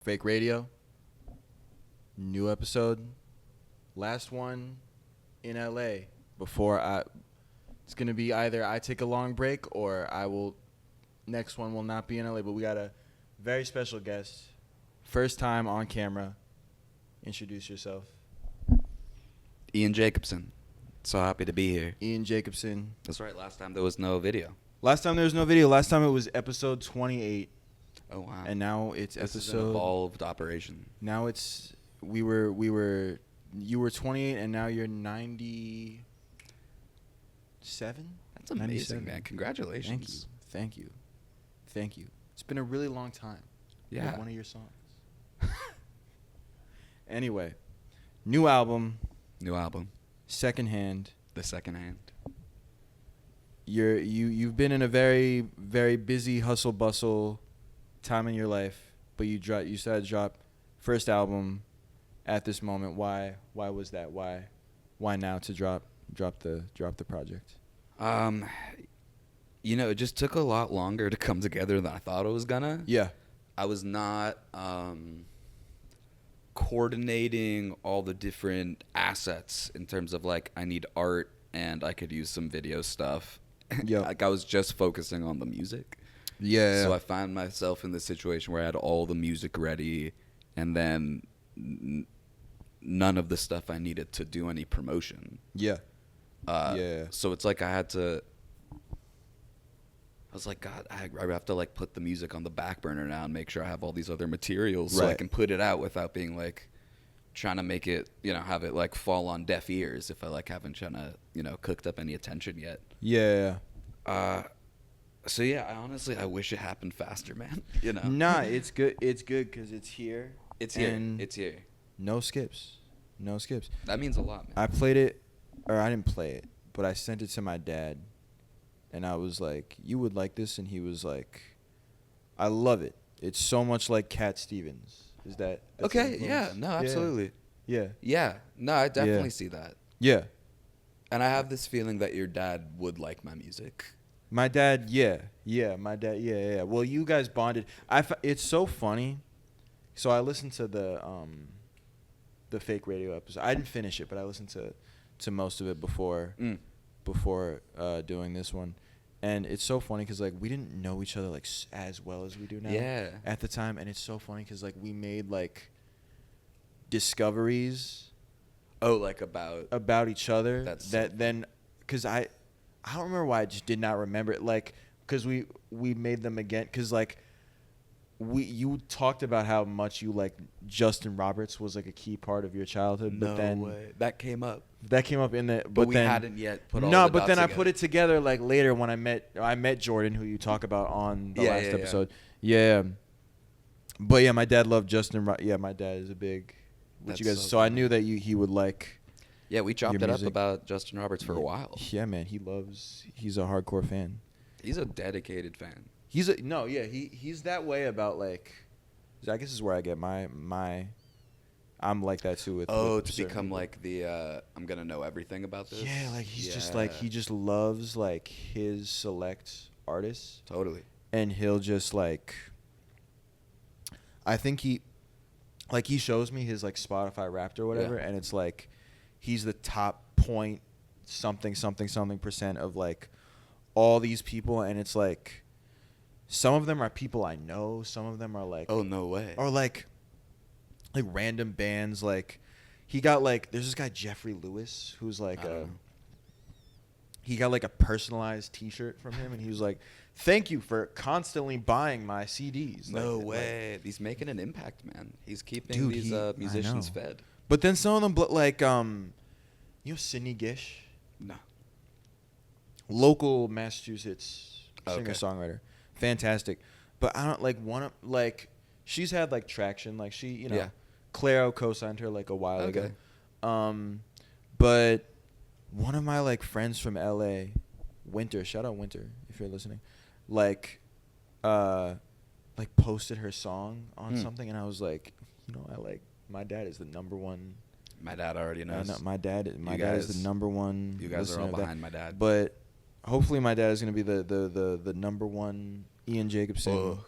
Fake Radio, new episode, last one in LA before it's going to be either I take a long break or next one will not be in LA, but we got a very special guest. First time on camera. Introduce yourself. Ian Jacobson. So happy to be here. Ian Jacobson. That's right. Last time there was no video. Last time there was no video. Last time it was episode 28. Oh wow. And now it's this episode. is an evolved operation. Now it's you were 28 and now you're 97. That's amazing, 97. man. Congratulations. Thank you. It's been a really long time. Yeah. Like one of your songs. Anyway, new album. Secondhand. The second hand. You've been in a very, very busy hustle bustle time in your life, but you decided to drop first album at this moment. Why was that? Why now to drop the project? It just took a lot longer to come together than I thought it was gonna. Yeah. I was not coordinating all the different assets in terms of like I need art and I could use some video stuff. Yeah. Like I was just focusing on the music. Yeah. So I found myself in this situation where I had all the music ready and then none of the stuff I needed to do any promotion. Yeah. So it's like I was like, God, I have to like put the music on the back burner now and make sure I have all these other materials so I can put it out without being like trying to make it, have it like fall on deaf ears if I like haven't trying to, cooked up any attention yet. Yeah. So yeah, I wish it happened faster, man. Nah, it's good. It's good because it's here. It's here. No skips. That means a lot, man. I played it, or I didn't play it, but I sent it to my dad. And I was like, you would like this? And he was like, I love it. It's so much like Cat Stevens. Is that okay? Yeah. No, absolutely. Yeah. Yeah. No, I definitely see that. Yeah. And I have this feeling that your dad would like my music. My dad, yeah. My dad, yeah. Well, you guys bonded. It's so funny. So I listened to the Fake Radio episode. I didn't finish it, but I listened to most of it before doing this one. And it's so funny because like we didn't know each other like as well as we do now at the time. And it's so funny because like we made like discoveries like about each other. Then because I don't remember why I just did not remember it, like because we made them again because like you talked about how much you like Justin Roberts was like a key part of your childhood. No but then way. That came up in the but we then, hadn't yet put all no the but dots then together. I put it together like later when I met Jordan, who you talk about on the last episode. But yeah, my dad loved Justin. My dad is a big That's you guys so so I funny. knew that he would like. Yeah, we chopped your it up music. about Justin Roberts for a while. Yeah, man, he's a hardcore fan. He's a dedicated fan. He's that way about like, I guess is where I get my I'm like that too with To certain become people. like the I'm gonna know everything about this. Yeah, like he's just like he just loves like his select artists. Totally. And he'll just like, I think he shows me his like Spotify Wrapped or whatever, and it's like he's the top point something percent of like all these people, and it's like some of them are people I know, some of them are like, oh no way, or like random bands. Like he got like, there's this guy Jeffrey Lewis who's like he got like a personalized T-shirt from him, and he was like, thank you for constantly buying my CDs. No like, way. like, He's making an impact, man. He's keeping these musicians fed. but then some of them like Sidney Gish, No. local Massachusetts Okay. singer-songwriter, fantastic. But I don't like one of like, she's had like traction, like she Clairo co-signed her like a while ago. But one of my like friends from LA, Winter, shout out Winter if you're listening, like posted her song on something, and I was like, I like, my dad is the number one. My dad already knows. My dad is the number one. You guys are all behind my dad. But hopefully my dad is going to be the number one Ian Jacobson.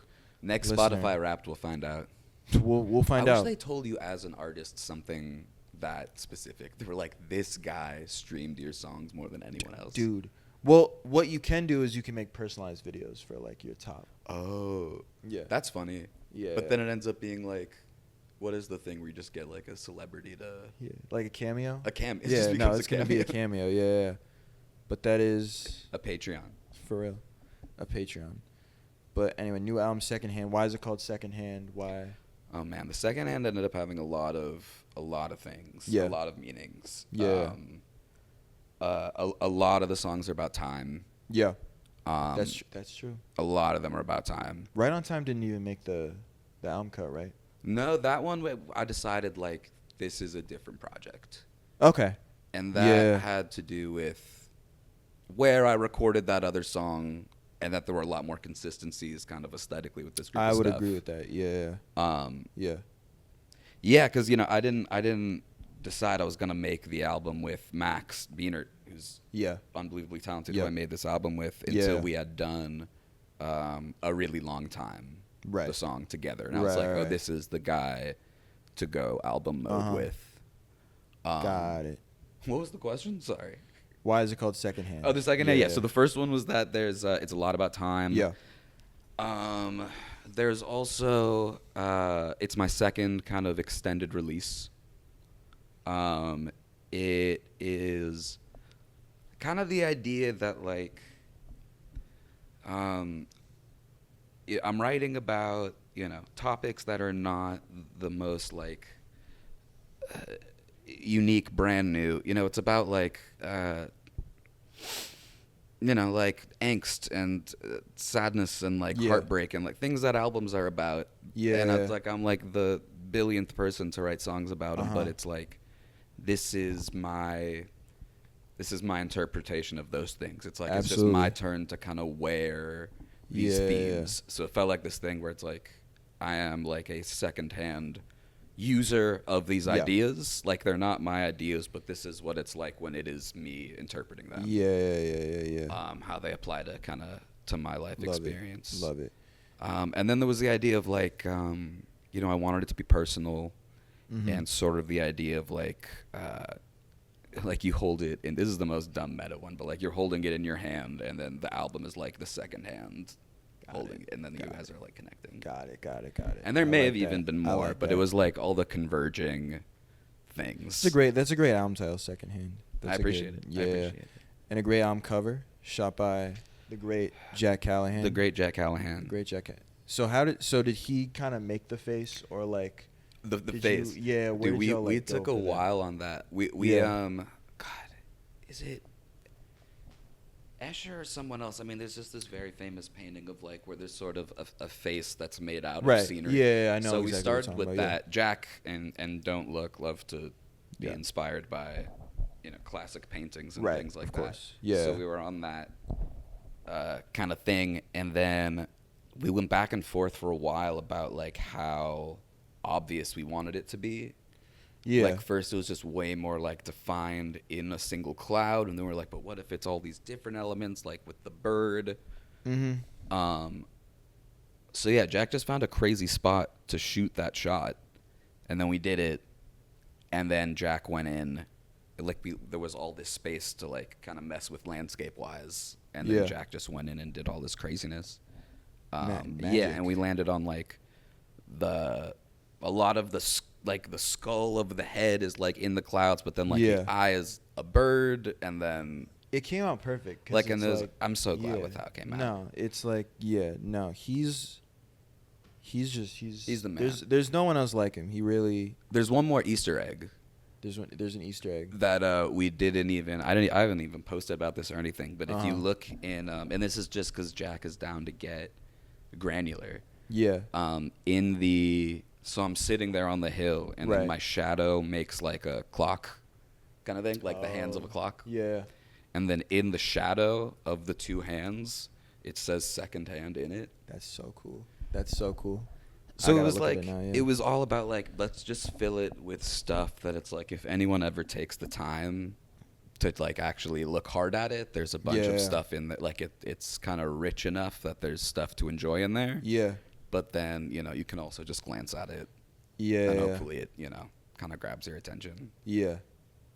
Next listener. Spotify Wrapped, we'll find out. We'll find I out. wish they told you as an artist something that specific. They were like, this guy streamed your songs more than anyone else. Dude. Well, what you can do is you can make personalized videos for like your top. Oh. Yeah. That's funny. Yeah. But then it ends up being like, what is the thing where you just get like a celebrity to... Yeah. Like a cameo? A cameo. Yeah, no, it's going to be a cameo. Yeah. But that is... A Patreon. For real. A Patreon. But anyway, new album, Secondhand. Why is it called Secondhand? Why? Oh man, the Secondhand ended up having a lot of things. Yeah. A lot of meanings. Yeah. A lot of the songs are about time. Yeah. That's true. A lot of them are about time. Right on Time didn't even make the album cut, right? No, that one I decided like this is a different project. Okay. And that had to do with where I recorded that other song, and that there were a lot more consistencies kind of aesthetically with this group of I would stuff. agree with that. Yeah. Yeah. Yeah, because I didn't decide I was gonna make the album with Max Bienert, who's unbelievably talented, who I made this album with, until we had done a really long time the song together, and I was like, oh, this is the guy to go album mode with. Got it. What was the question? Sorry. Why is it called Secondhand? Oh, the Secondhand. Yeah. So the first one was that there's it's a lot about time. Yeah. There's also it's my second kind of extended release. It is kind of the idea that like I'm writing about topics that are not the most like unique, brand new. It's about like like angst and sadness and like heartbreak and like things that albums are about. Yeah. And it's like I'm like the billionth person to write songs about them, but it's like this is my interpretation of those things. It's like it's just my turn to kind of wear these themes. So it felt like this thing where it's like I am like a secondhand user of these ideas. Like they're not my ideas, but this is what it's like when it is me interpreting them. Yeah. How they apply to kind of to my life experience. Love it. And then there was the idea of like I wanted it to be personal, and sort of the idea of like you hold it, and this is the most dumb meta one, but like you're holding it in your hand, and then the album is like the second hand holding it, and then you guys are like connecting. Got it. And there may have even been more, but it was like all the converging things. That's a great album title, Secondhand. I appreciate it. Yeah. I appreciate it. And a great album cover, shot by the great Jack Callahan. The great Jack Callahan. So did he kind of make the face, or like the face? Where Dude, did y'all, we like, took go a for while on that. God, is it Escher or someone else? I mean, there's just this very famous painting of like where there's sort of a face that's made out of scenery. Yeah, I know. So exactly we started with that. Jack and Don't Look love to be inspired by classic paintings and things like that. Yeah. So we were on that kind of thing, and then we went back and forth for a while about like how obvious we wanted it to be. Yeah. Like first it was just way more like defined in a single cloud, and then we're like, but what if it's all these different elements, like with the bird? So yeah, Jack just found a crazy spot to shoot that shot, and then we did it, and then Jack went in, like there was all this space to like kind of mess with landscape wise, and then Jack just went in and did all this craziness. And we landed on like a lot of the skull of the head is like in the clouds, but then like the eye is a bird, and then it came out perfect. Like, and I'm so glad with how it came out. No, it's like he's the man. There's no one else like him. He really. There's one more Easter egg. There's an Easter egg that we didn't even. I haven't even posted about this or anything. But if you look in, and this is just because Jack is down to get granular. Yeah. So I'm sitting there on the hill, and then my shadow makes like a clock kind of thing, like the hands of a clock. Yeah. And then in the shadow of the two hands, it says Secondhand in it. That's so cool. So it was like, it was all about like, let's just fill it with stuff that it's like, if anyone ever takes the time to like actually look hard at it, there's a bunch of stuff in that, like it's kind of rich enough that there's stuff to enjoy in there. Yeah. But then, you can also just glance at it Yeah. And hopefully it, kind of grabs your attention. Yeah.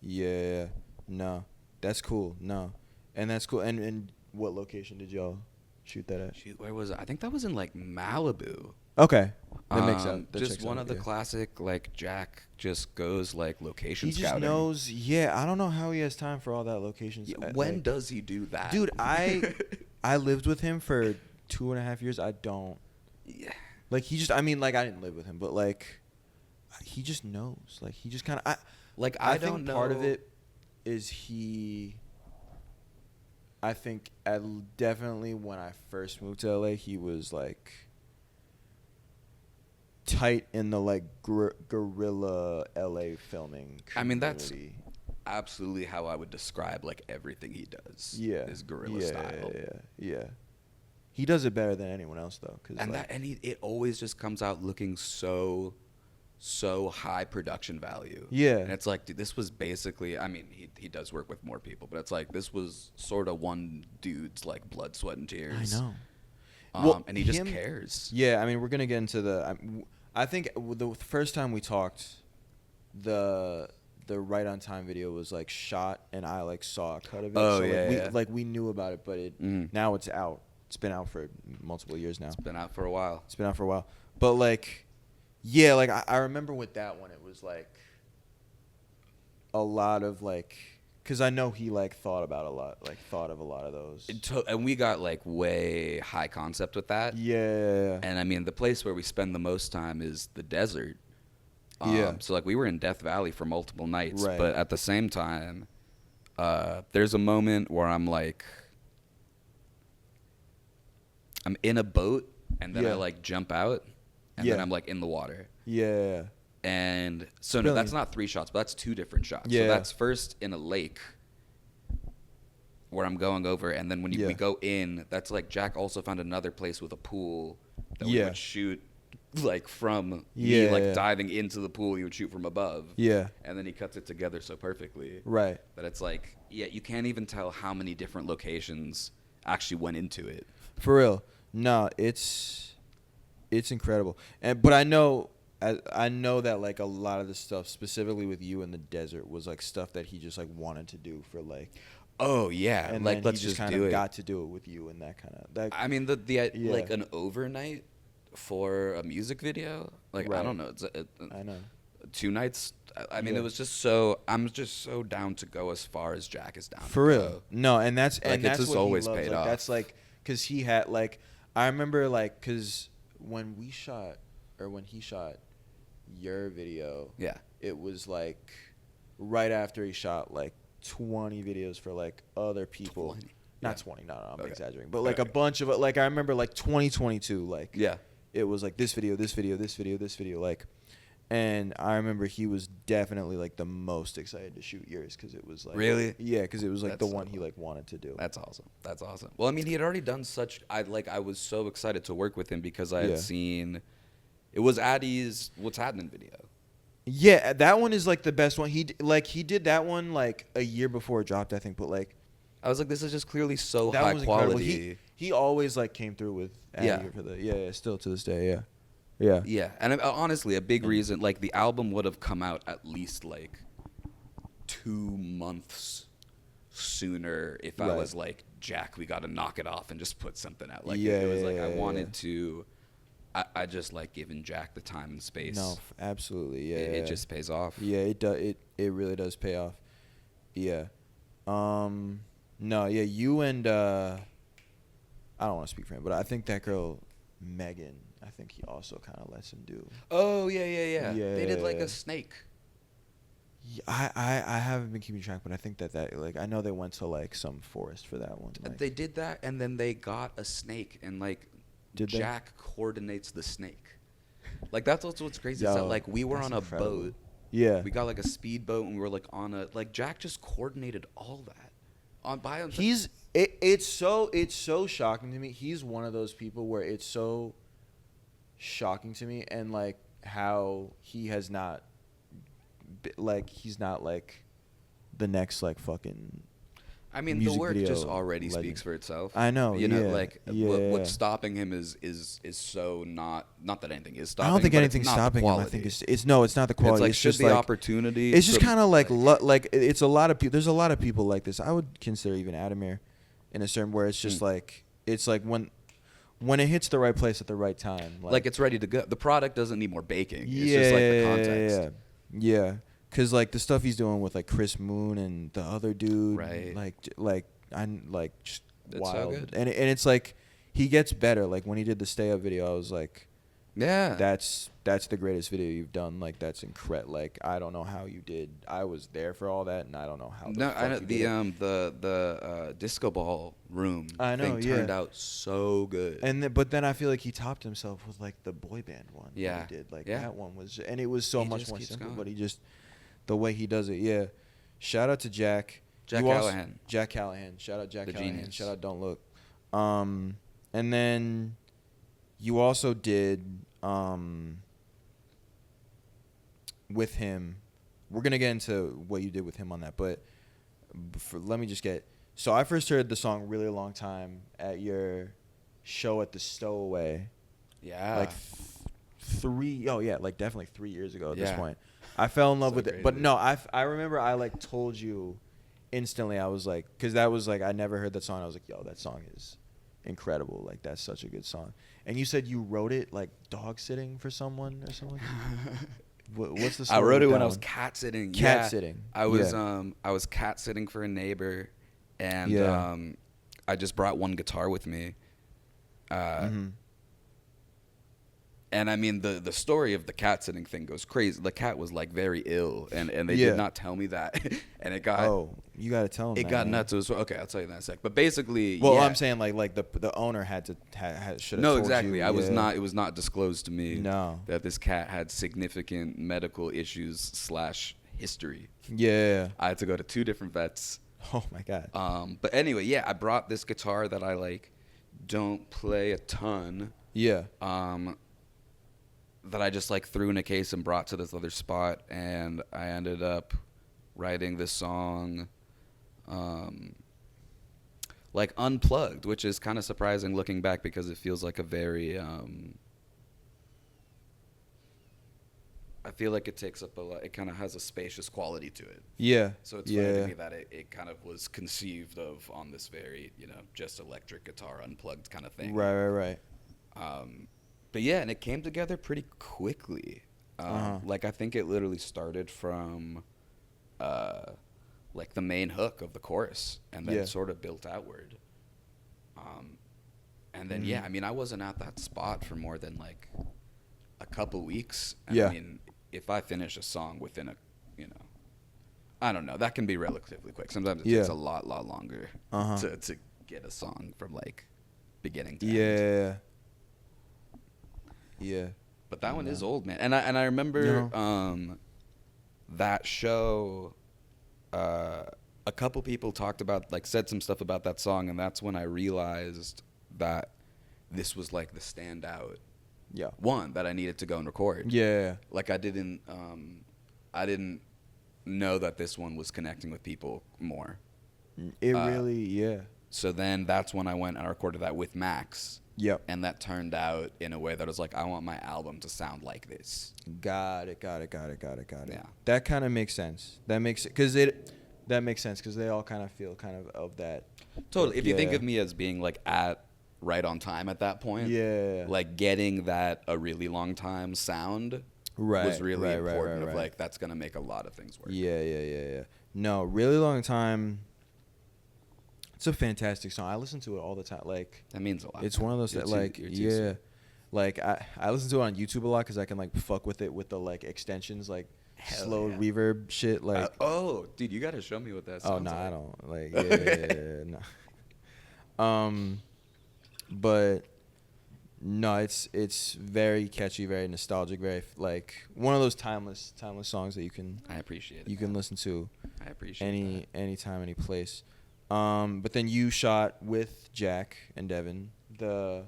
Yeah. No. That's cool. No. And that's cool. And what location did y'all shoot that at? Shoot, where was it? I think that was in like Malibu. Okay. That makes sense. That Just checks one out, of the yeah. classic, like, Jack just goes like location He just scouting. knows. Yeah, I don't know how he has time for all that locations. Yeah, when does he do that? Dude, I lived with him for 2.5 years. I don't. Yeah. Like, he just, I mean, like, I didn't live with him, but, like, he just knows. Like, he just kind of, I don't think know. part of it is I think definitely when I first moved to LA, he was, like, tight in the, like, guerrilla LA filming community. I mean, that's absolutely how I would describe, like, everything he does. Yeah. His guerrilla style. Yeah. He does it better than anyone else, though. It always just comes out looking so high production value. Yeah. And it's like, dude, this was basically, I mean, he does work with more people, but it's like, this was sort of one dude's, like, blood, sweat, and tears. I know. And he just cares. Yeah, I mean, we're going to get into I think the first time we talked, the Right on Time video was, like, shot, and I, like, saw a cut of it. Oh, so, yeah. we knew about it, but now it's out. It's been out for multiple years now. It's been out for a while. But, like, yeah, like, I remember with that one, it was, like, a lot of, like, because I know he, like, thought of a lot of those. And we got, like, way high concept with that. Yeah. And, I mean, the place where we spend the most time is the desert. Yeah. So, like, we were in Death Valley for multiple nights. Right. But at the same time, there's a moment where I'm, like, I'm in a boat, and then I, like, jump out, and then I'm, like, in the water. Yeah. And so, no, that's not 3 shots, but that's 2 different shots. Yeah. So that's first in a lake where I'm going over, and then when we go in, that's, like, Jack also found another place with a pool that we would shoot, like, from me, like, diving into the pool, he would shoot from above. Yeah. And then he cuts it together so perfectly. Right. That it's like, you can't even tell how many different locations actually went into it. For real. No, it's incredible. But I know that, like, a lot of the stuff, specifically with you in the desert, was, like, stuff that he just, like, wanted to do for, like. Oh yeah, And like, then let's he just do kind it. of got to do it with you and that kind of. I mean, like, an overnight for a music video, like, I don't know, I know. 2 nights. I mean, it was just so. I'm just so down to go as far as Jack is down. For to real. go. No, and that's Like, it's just what always he loves. paid Like, off. That's like because he had, like, I remember, like, because when he shot your video, it was, like, right after he shot, like, 20 videos for, like, other people. 20? Not 20, no, I'm exaggerating. But, like, a bunch of it. Like, I remember, like, 2022, like, it was, like, this video, like, and I remember he was definitely, like, the most excited to shoot yours because it was, like. Really? Yeah, because it was, like, That's the one so he, like, wanted to do. That's awesome. Well, I mean, he had already done such. I was so excited to work with him because I had seen. It was Addie's What's Happening video. Yeah, that one is, like, the best one. He did that one, like, a year before it dropped, I think. But, like, I was like, this is just clearly so that high was quality. incredible. He always, like, came through with Addie for the still to this day. Yeah. And honestly, a big reason, like, the album would have come out at least, like, 2 months sooner if I was like, Jack, we got to knock it off and just put something out. Like, it was like I wanted to. I just like giving Jack the time and space. No, absolutely, yeah. It just pays off. Yeah, it does. It really does pay off. Yeah. No, yeah. You and I don't want to speak for him, but I think that girl Megan. I think he also kind of lets him do. Oh yeah. They did like a snake. Yeah, I haven't been keeping track, but I think that like I know they went to like some forest for that one. Like. They did that, and then they got a snake, and like Jack coordinates the snake. Like that's what's crazy. Is that like we were on a boat. Yeah. We got like a speedboat, and we were like on a like Jack just coordinated all that on by himself. It's so shocking to me. He's one of those people where it's so shocking to me, and like how he has not. Like he's not like the next like fucking I mean, the music work video just already legend. speaks for itself. I know. You know, yeah, like yeah. what's stopping him is so not that anything is stopping. I don't think but anything's it's not the stopping him. I quality. think it's no, it's not the quality. It's like It's should just the like opportunity. it's just from, kind of like like it's a lot of people. There's a lot of people like this. I would consider even Adamir in a certain where it's just like it's like when it hits the right place at the right time. like it's ready to go. The product doesn't need more baking. It's Yeah, just like the context. yeah. Cause like the stuff he's doing with like Chris Moon and the other dude, Right. like I'm like just It's wild, so good. and it's like he gets better. Like when he did the Stay Up video, I was like, Yeah. that's the greatest video you've done. Like that's incredible. Like I don't know how you did. I was there for all that, and I don't know how. No, fuck I know you did it. the disco ball room I know, thing turned out so good. And but then I feel like he topped himself with like the boy band one. that Yeah. he did like Yeah. that one was, and it was so He much just more keeps simple. going. But he just the way he does it, yeah. Shout out to Jack. Jack You also- Callahan. Jack Callahan. Shout out Jack The Callahan. genius. Shout out Don't Look. And then you also did with him. We're gonna get into what you did with him on that, but let me just get. So I first heard the song really a long time at your show at the Stowaway, Yeah. like like definitely 3 years ago at this Yeah. point. I fell in love So with it, but crazy. no, I remember I like told you instantly. I was like, because that was like I never heard that song. I was like, yo, that song is incredible. Like that's such a good song. And you said you wrote it like dog sitting for someone or something. What's the story? I wrote it with when that I was one? cat sitting. Cat Yeah. sitting. I was Yeah. I was cat sitting for a neighbor, and Yeah. I just brought one guitar with me. And I mean the story of the cat sitting thing goes crazy. The cat was like very ill, and they Yeah. did not tell me that, and it got You gotta tell him. it that, got man. nuts. It was okay. I'll tell you that in a sec. But basically, Well, yeah. I'm saying like the owner had to should have. No, told exactly. You, I was yeah. not. It was not disclosed to me. No. That this cat had significant medical issues / history. Yeah. I had to go to 2 different vets. Oh my god. But anyway, yeah, I brought this guitar that I like don't play a ton. Yeah. That I just like threw in a case and brought to this other spot, and I ended up writing this song like unplugged, which is kind of surprising looking back because it feels like a very I feel like it takes up a lot. It kind of has a spacious quality to it. Yeah. So it's yeah. funny to me that it kind of was conceived of on this very, just electric guitar unplugged kind of thing. Right. But yeah, and it came together pretty quickly. Like I think it literally started from like the main hook of the chorus and then sort of built outward. And then I mean I wasn't at that spot for more than like a couple weeks. And I mean if I finish a song within I don't know, that can be relatively quick. Sometimes it takes a lot longer to get a song from like beginning to end. Yeah. But that one is old, man. And I remember that show. A couple people talked about, like, said some stuff about that song, and that's when I realized that this was like the standout one that I needed to go and record. Yeah. Like I didn't know that this one was connecting with people more. It really. So then that's when I went and I recorded that with Max. Yep. And that turned out in a way that was like, I want my album to sound like this. Got it. Yeah. That kind of makes sense. That makes sense because they all kind of feel kind of that. Totally. If you think of me as being like at right on time at that point, like getting that a really long time sound was really important. Of like that's gonna make a lot of things work. Yeah. No, really long time. It's a fantastic song. I listen to it all the time. Like that means a lot. It's one of those that like like I listen to it on YouTube a lot because I can like fuck with it with the like extensions like slow reverb shit like. Dude, you gotta show me what that sounds Oh no, like. I don't like no. But no, it's very catchy, very nostalgic, very like one of those timeless songs that you can. I appreciate it. You can listen to. I appreciate anytime, any place. But then you shot with Jack and Devin the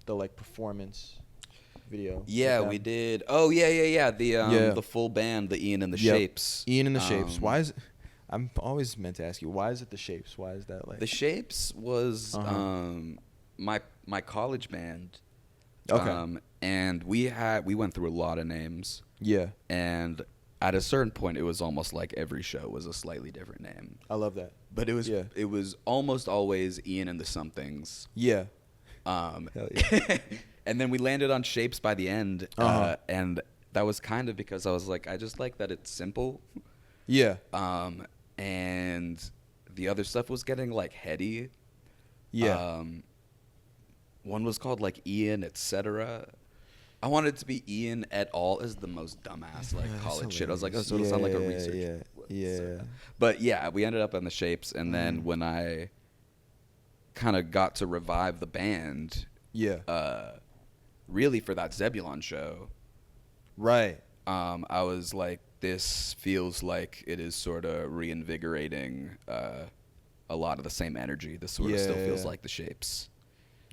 like performance video. Yeah, we did. Oh yeah. The full band, the Ian and the Shapes. Ian and the Shapes. Why is I'm always meant to ask you, why is it the Shapes? Why is that like? The Shapes was my college band. Okay. And we went through a lot of names. Yeah. And at a certain point, it was almost like every show was a slightly different name. I love that. But it was almost always Ian and the Somethings. Yeah. Hell yeah. And then we landed on Shapes by the end. And that was kind of because I was like, I just like that it's simple. Yeah. And the other stuff was getting like heady. Yeah. One was called like Ian, etc. I wanted it to be Ian et al. Is the most dumbass like college shit. I was like, oh, so it'll sound like a research. Yeah. But yeah, we ended up on the Shapes, and then when I kind of got to revive the band, really for that Zebulon show, right? I was like, this feels like it is sort of reinvigorating a lot of the same energy. This sort of still feels like the Shapes.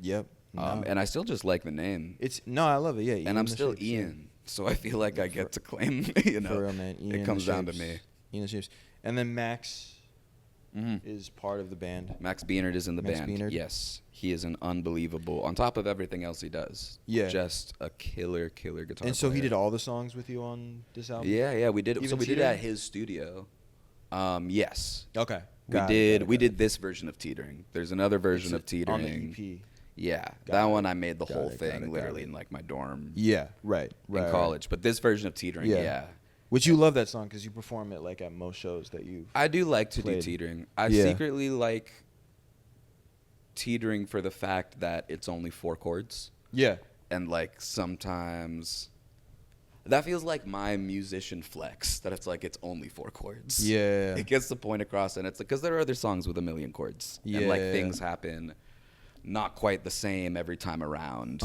Yep. No. And I still just like the name. I love it. Yeah. And I'm still Shapes, Ian, so I feel like I get to claim. You know, for real, man. Ian it comes down to me. Ian the Shapes, and then Max is part of the band. Max Beanert is in the band. Beanert. Yes, he is an unbelievable. On top of everything else he does, just a killer guitar. And so player. he did all the songs with you on this album. Yeah, we did. Even so we did Teetering? it at his studio. We Okay. did this version of Teetering. There's another version of Teetering on the EP. Yeah, that one I made the whole thing literally in like my dorm. Yeah, right. In college, but this version of Teetering, Which you love that song because you perform it like at most shows that you. I do like to do Teetering. I secretly like Teetering for the fact that it's only 4 chords. Yeah. And like sometimes that feels like my musician flex, that it's like it's only 4 chords. Yeah. It gets the point across, and it's like, because there are other songs with 1 million chords. Yeah. And like things happen not quite the same every time around.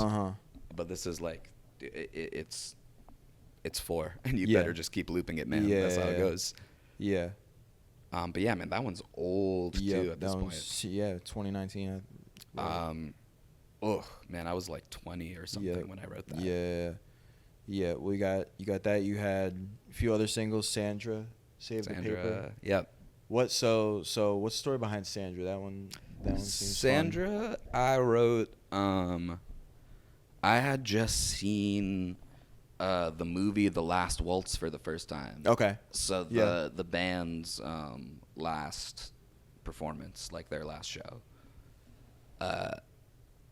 But this is like, it's 4, and you better just keep looping it, man. That's how it goes. Yeah. But yeah, man, that one's old too at this point. 2019. Oh man, I was like 20 or something when I wrote that. Yeah. You got that. You had a few other singles. Sandra, Save the Paper. Yep. What's the story behind Sandra? That one seems Sandra, fun. I wrote. I had just seen the movie The Last Waltz for the first time. Okay. So the band's last performance, like their last show.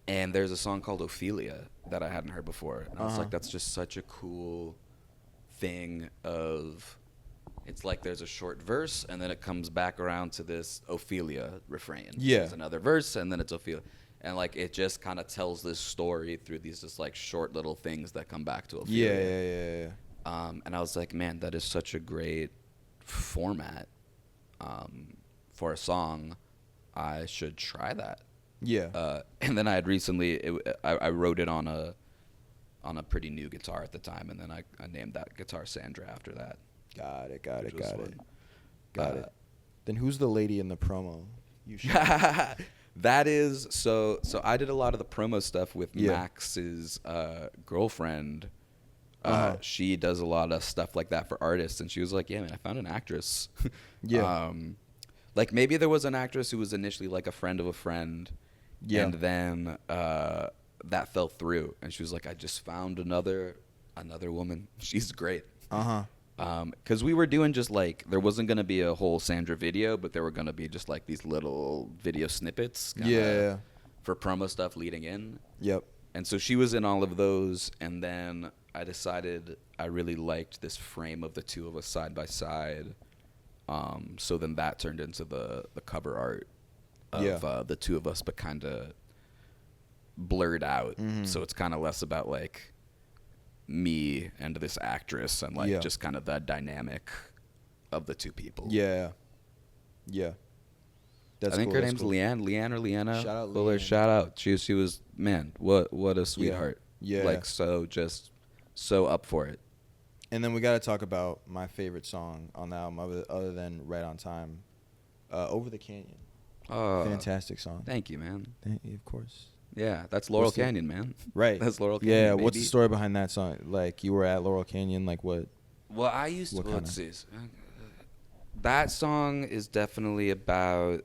And there's a song called Ophelia that I hadn't heard before. And I was like, that's just such a cool thing of, it's like there's a short verse and then it comes back around to this Ophelia refrain. Yeah. There's another verse and then it's Ophelia. And like it just kind of tells this story through these just like short little things that come back to Ophelia. Yeah. And I was like, man, that is such a great format for a song. I should try that. Yeah. And then I had recently, I wrote it on a pretty new guitar at the time, and then I named that guitar Sandra after that. Got it. Then who's the lady in the promo? You should. That is so I did a lot of the promo stuff with Max's girlfriend. She does a lot of stuff like that for artists, and she was like, yeah, man, I found an actress. Like maybe there was an actress who was initially like a friend of a friend, and then that fell through, and she was like, I just found another woman. She's great. Because we were doing just like, there wasn't going to be a whole Sandra video, but there were going to be just like these little video snippets for promo stuff leading in. Yep. And so she was in all of those, and then I decided I really liked this frame of the two of us side by side. So then that turned into the cover art of the two of us, but kind of blurred out. So it's kind of less about like me and this actress and like just kind of the dynamic of the two people. Yeah. I think her name's Leanne or Leanna. Shout out Leanne. Shout out. She was, man, what a sweetheart. Yeah. Like so up for it. And then we got to talk about my favorite song on the album other than Right on Time, Over the Canyon. Fantastic song. Thank you, man. Of course. Yeah, that's Laurel Canyon, man. Right. That's Laurel Canyon. Yeah, baby. What's the story behind that song? Like, you were at Laurel Canyon, like what? Well, I used to, let's see. that song is definitely about,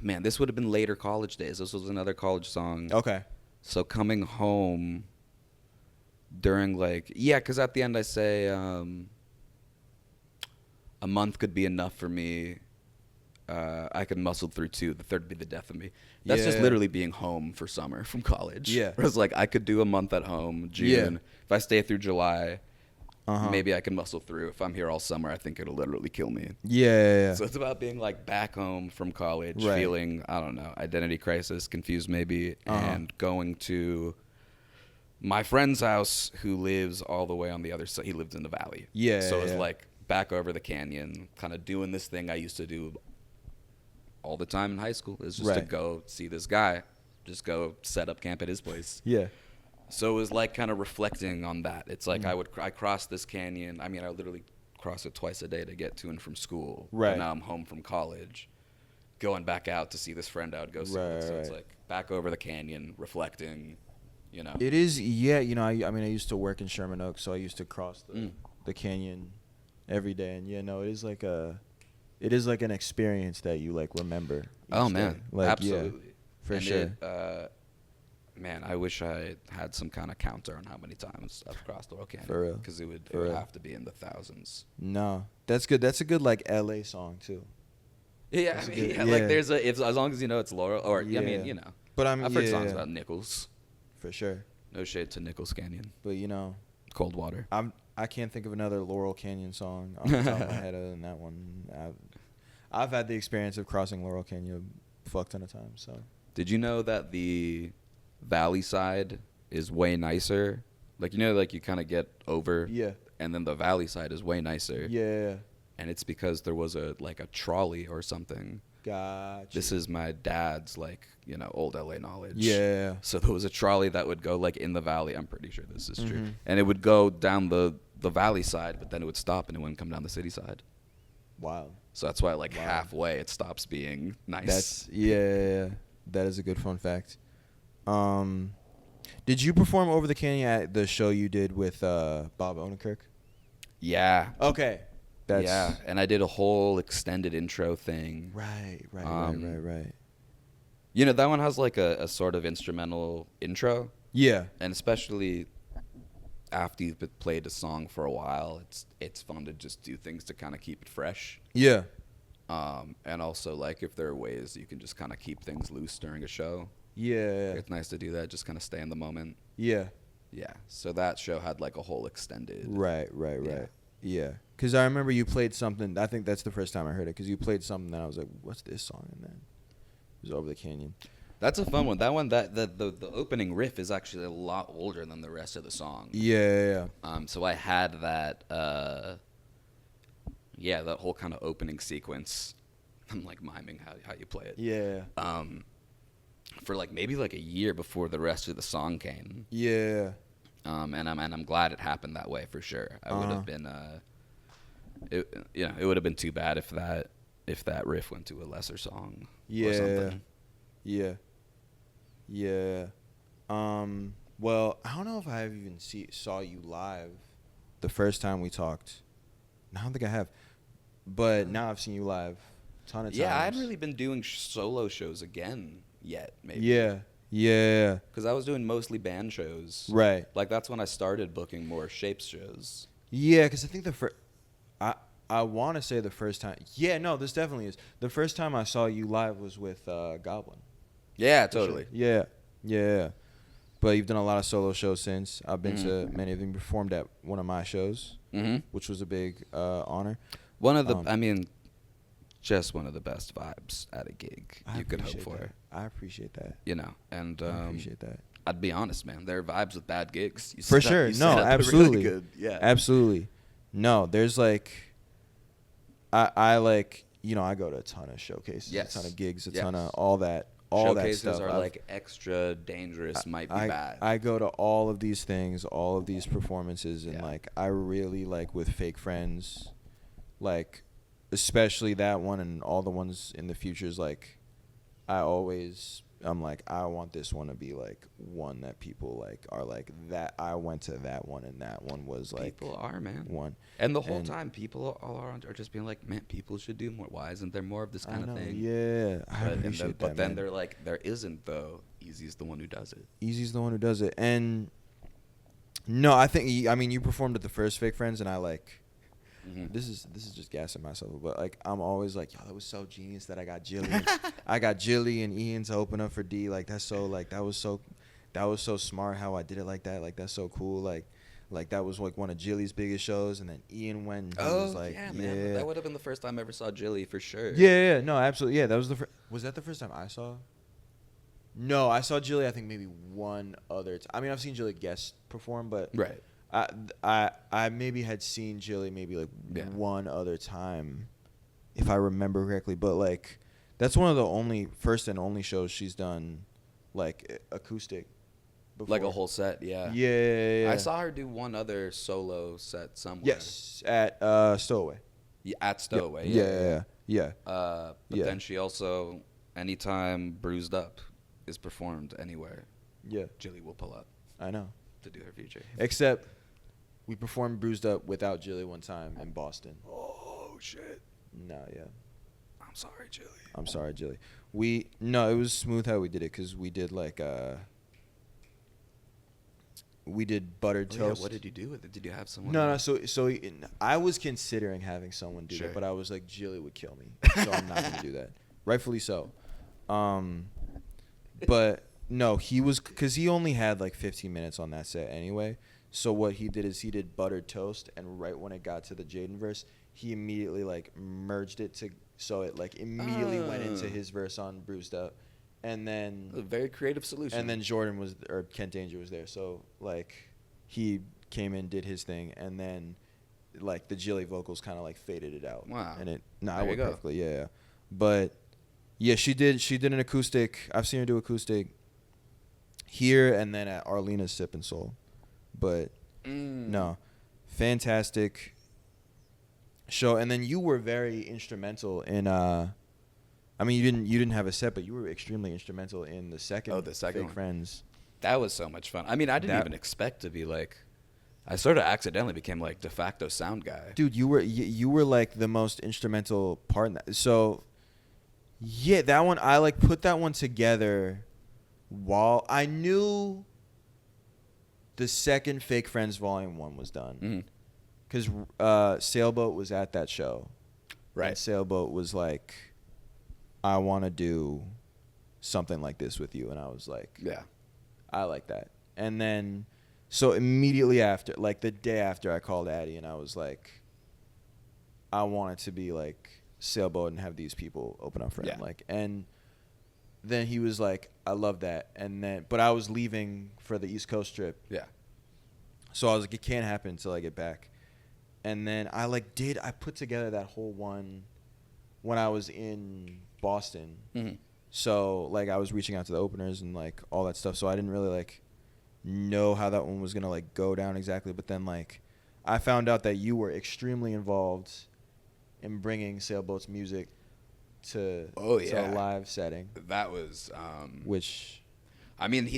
man, this would have been later college days. This was another college song. Okay. So coming home during because at the end I say a month could be enough for me. I could muscle through 2. The third would be the death of me. That's just literally being home for summer from college. Yeah. Whereas I could do a month at home, June. Yeah. If I stay through July, maybe I can muscle through. If I'm here all summer, I think it'll literally kill me. Yeah. So it's about being back home from college, Right. feeling, I don't know, identity crisis, confused maybe, and going to my friend's house who lives all the way on the other side. He lived in the valley. Yeah. So it's back over the canyon, kind of doing this thing I used to do all the time in high school, is just to go see this guy, just go set up camp at his place. Yeah. So it was kind of reflecting on that. It's I crossed this canyon. I mean, I literally cross it twice a day to get to and from school. Right. And now I'm home from college, going back out to see this friend I would go see. Right, So right. it's back over the canyon, reflecting, It is, yeah. I mean, I used to work in Sherman Oaks, so I used to cross the canyon every day, and it is an experience that you remember. Oh each man, day. absolutely, for sure. Man, I wish I had some kind of counter on how many times I've crossed Laurel Canyon. For real. Because it would For real. have to be in the thousands. No, that's good. That's a good LA song too. Yeah, That's I a mean, good- yeah, yeah. there's as long as you know it's Laurel, or I mean, Yeah. But I've heard songs about Nichols. for sure. No shade to Nichols Canyon. But Cold water. I can't think of another Laurel Canyon song on the top of my head other than that one. I've had the experience of crossing Laurel Canyon a fuck ton of times. So Did you know that the valley side is way nicer? You kind of get over. yeah, And then the valley side is way nicer. yeah, And it's because there was a trolley or something. gotcha. This is my dad's old LA knowledge. Yeah. So there was a trolley that would go in the valley. I'm pretty sure this is true. Mhm. And it would go down the valley side, but then it would stop and it wouldn't come down the city side. Wow. So that's why halfway it stops being nice. That's yeah. That is a good fun fact. Did you perform Over the Canyon at the show you did with Bob Odenkirk? Yeah. Okay. Yeah, and I did a whole extended intro thing. Right. That one has a sort of instrumental intro. Yeah. And especially after you've played a song for a while, it's fun to just do things to kind of keep it fresh. Yeah. And also if there are ways you can just kind of keep things loose during a show. Yeah. It's nice to do that, just kind of stay in the moment. Yeah. Yeah. So that show had a whole extended. Right. Yeah. Because I remember you played something. I think that's the first time I heard it. Because you played something that I was like, "What's this song?" And then it was Over the Canyon. That's a fun one. That one, the opening riff is actually a lot older than the rest of the song. Yeah. So I had that. That whole kind of opening sequence. I'm miming how you play it. Yeah. For maybe a year before the rest of the song came. Yeah. And I'm glad it happened that way for sure. I would have been it would have been too bad if that riff went to a lesser song or something. Yeah. Well, I don't know if I even saw you live the first time we talked. I don't think I have. But now I've seen you live a ton of times. Yeah, I hadn't really been doing solo shows again yet, maybe. Yeah. Because I was doing mostly band shows. Right. That's when I started booking more Shapes shows. Yeah, because I think I want to say the first time. Yeah, no, this definitely is. The first time I saw you live was with Goblin. Yeah, totally. Sure. Yeah. But you've done a lot of solo shows since. I've been to many of them. You performed at one of my shows, which was a big honor. One of the, just one of the best vibes at a gig you could hope for. I appreciate that. And I appreciate that. I'd be honest, man. There are vibes with bad gigs. For sure. No, absolutely. Really good. Yeah. Absolutely. No, there's I go to a ton of showcases, a ton of gigs, a ton of all that. All Showcases that stuff. are extra dangerous, might be bad. I go to all of these things, all of these performances, and I really with Fake Friends, especially that one and all the ones in the futures. I always I'm like, I want this one to be like one that people like are like that. I went to that one, and that one was like people are, man. One. And the whole time, people are just being like, man, people should do more. Why isn't there more of this kind of thing? Yeah, I appreciate that. But then man. they're like, there isn't though. Easy's the one who does it. Easy's the one who does it, and no, I think I mean you performed at the first Fake Friends, and I like. Mm-hmm. This is just gassing myself, but like I'm always like, yo, that was so genius that I got Jilly and Ian to open up for D. Like that was so smart how I did it like that. Like that's so cool. Like that was like one of Jilly's biggest shows, and then Ian went. And he was like, yeah, man, that would have been the first time I ever saw Jilly for sure. Yeah, no, absolutely, yeah. That was was that the first time I saw? No, I saw Jilly. I think maybe one other. I mean, I've seen Jilly guest perform, but right. I maybe had seen Jilly maybe like one other time, if I remember correctly. But like, that's one of the first and only shows she's done, like acoustic. Before. Like a whole set, yeah. Yeah. I saw her do one other solo set somewhere. Yes, at Stowaway. Yeah, at Stowaway. Yeah. But then she also, anytime Bruised Up is performed anywhere, Jilly will pull up. I know. To do her feature. Except. We performed Bruised Up without Jilly one time in Boston. Oh, shit. No, yeah. I'm sorry, Jilly. I'm sorry, Jilly. No, it was smooth how we did it because we did like we did buttered toast. Yeah, what did you do with it? Did you have someone? No. So I was considering having someone do it, but I was like, Jilly would kill me, so I'm not gonna do that. Rightfully so. But no, because he only had like 15 minutes on that set anyway. So what he did is he did buttered toast, and right when it got to the Jaden verse, he immediately like merged it so it like immediately went into his verse on Bruised Up, and then a very creative solution. And then Kent Danger was there, so like he came in, did his thing, and then like the Jilly vocals kind of like faded it out. Wow. And it went perfectly, yeah. But yeah, she did an acoustic. I've seen her do acoustic here and then at Arlena's Sip and Soul. But no, fantastic show. And then you were very instrumental in. I mean, you didn't have a set, but you were extremely instrumental in the second. Oh, the second Fake one. Friends. That was so much fun. I mean, I didn't even expect to be like. I sort of accidentally became like de facto sound guy. Dude, you were like the most instrumental part in that. So, yeah, that one I like put that one together while I knew. The second Fake Friends Volume 1 was done. Because Sailboat was at that show. Right. And Sailboat was like, I want to do something like this with you. And I was like, yeah, I like that. And then, so immediately after, like the day after, I called Addie and I was like, I want it to be like Sailboat and have these people open up for him. Like, and then he was like, I love that. And then, but I was leaving for the East Coast trip. Yeah. So I was like, it can't happen until I get back. And then I put together that whole one when I was in Boston. Mm-hmm. So like I was reaching out to the openers and like all that stuff. So I didn't really like know how that one was going to like go down exactly. But then like I found out that you were extremely involved in bringing Sailboat's music to a live setting. That was which I mean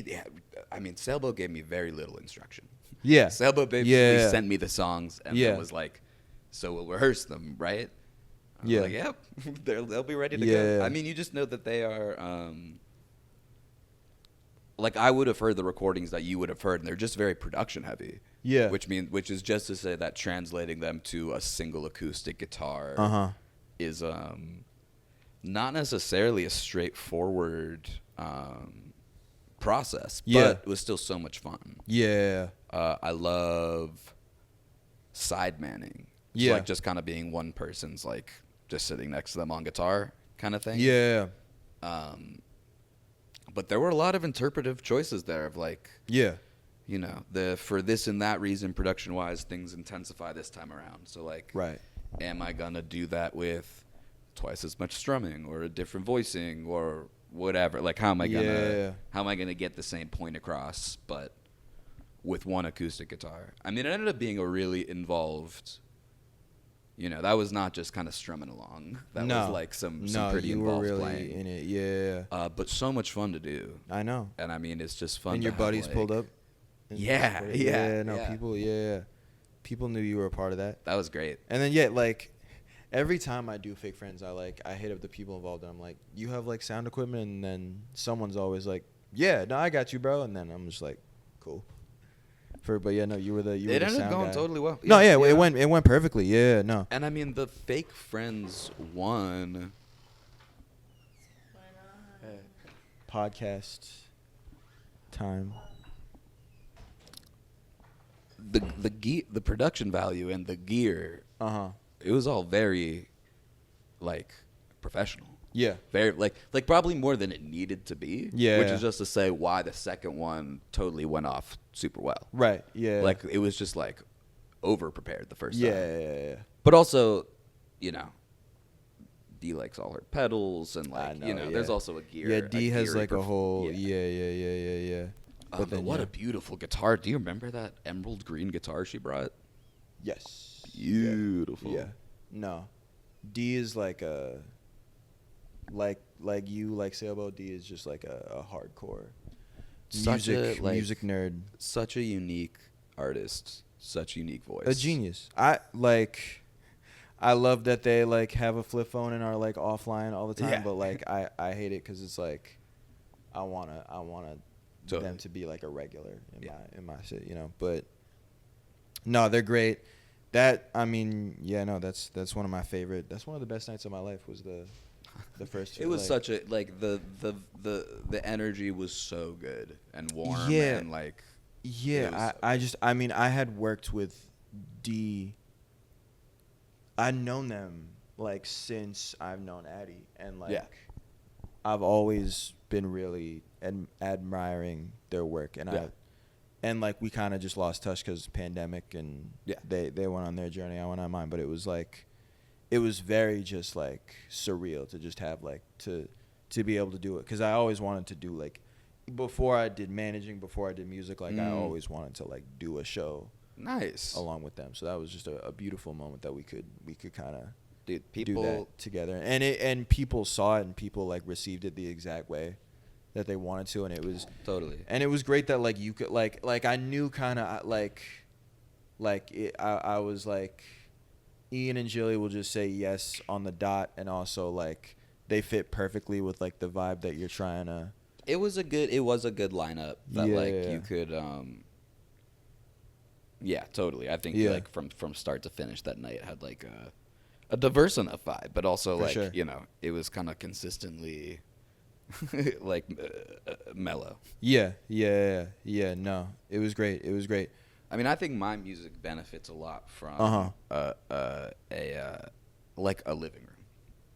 Sailboat gave me very little instruction. Yeah. Sailboat basically sent me the songs and then was like, so we'll rehearse them, right? I was like, yep, they'll be ready to go. I mean, you just know that they are like I would have heard the recordings that you would have heard, and they're just very production heavy. Yeah. Which is just to say that translating them to a single acoustic guitar is not necessarily a straightforward process, but it was still so much fun. Yeah. I love side manning. Yeah. Like just kind of being one person's like just sitting next to them on guitar kind of thing. Yeah. But there were a lot of interpretive choices there of like, you know, for this and that reason, production wise, things intensify this time around. So like, am I gonna do that with twice as much strumming or a different voicing or whatever? Like, how am I gonna get the same point across, but with one acoustic guitar? I mean, it ended up being a really involved You know, that was not just kind of strumming along. That No. was like some No, pretty you were involved really playing. in it. Yeah. But so much fun to do. I know. And I mean, it's just fun. And to your have, buddies like, pulled up. Yeah. No, people. Yeah. People knew you were a part of that. That was great. And then yeah, like every time I do Fake Friends, I hit up the people involved and I'm like, you have like sound equipment, and then someone's always like, yeah, no, I got you, bro. And then I'm just like, cool. But yeah, no, you were the It sound ended up going guy. totally well. No, yeah, it went perfectly. Yeah, no. And I mean, the Fake Friends won. Podcast time. The production value and the gear, it was all very, like, professional. Yeah. Very like probably more than it needed to be. Yeah. Which is just to say why the second one totally went off super well. Right. Yeah. Like it was just like over prepared the first time. Yeah. But also, you know, D likes all her pedals and like know, you know, yeah. there's also a gear. Yeah, D has like a whole. Yeah. Yeah. But what a beautiful guitar! Do you remember that emerald green guitar she brought? Yes. Beautiful. Yeah. No. D is like a. Like you like Sailboat. D is just like a hardcore music nerd. Such a unique artist. Such a unique voice. A genius. I love that they like have a flip phone and are like offline all the time. Yeah. But like I hate it because it's like I wanna Totally. them to be like a regular in my shit, you know. But no, they're great. That I mean, yeah, no, that's one of my favorite. That's one of the best nights of my life. Was the first two. It was like, such a like the energy was so good and warm. Yeah. And like yeah. I mean I had worked with D. I'd known them like since I've known Addie, and like I've always been really admiring their work, and like we kind of just lost touch because pandemic, and they went on their journey, I went on mine, but it was like it was very just like surreal to just have like to be able to do it, because I always wanted to do like before I did managing, before I did music, like I always wanted to like do a show along with them. So that was just a beautiful moment that we could kind of do that together, and people saw it, and people like received it the exact way that they wanted to, and it was totally. And it was great that like you could like I knew kind of I was like Ian and Jilly will just say yes on the dot, and also like they fit perfectly with like the vibe that you're trying to. It was a good lineup that you could totally. I think like from start to finish that night had like a diverse enough vibe, but also like you know, it was kind of consistently like mellow. Yeah. No, it was great. I mean, I think my music benefits a lot from like a living room.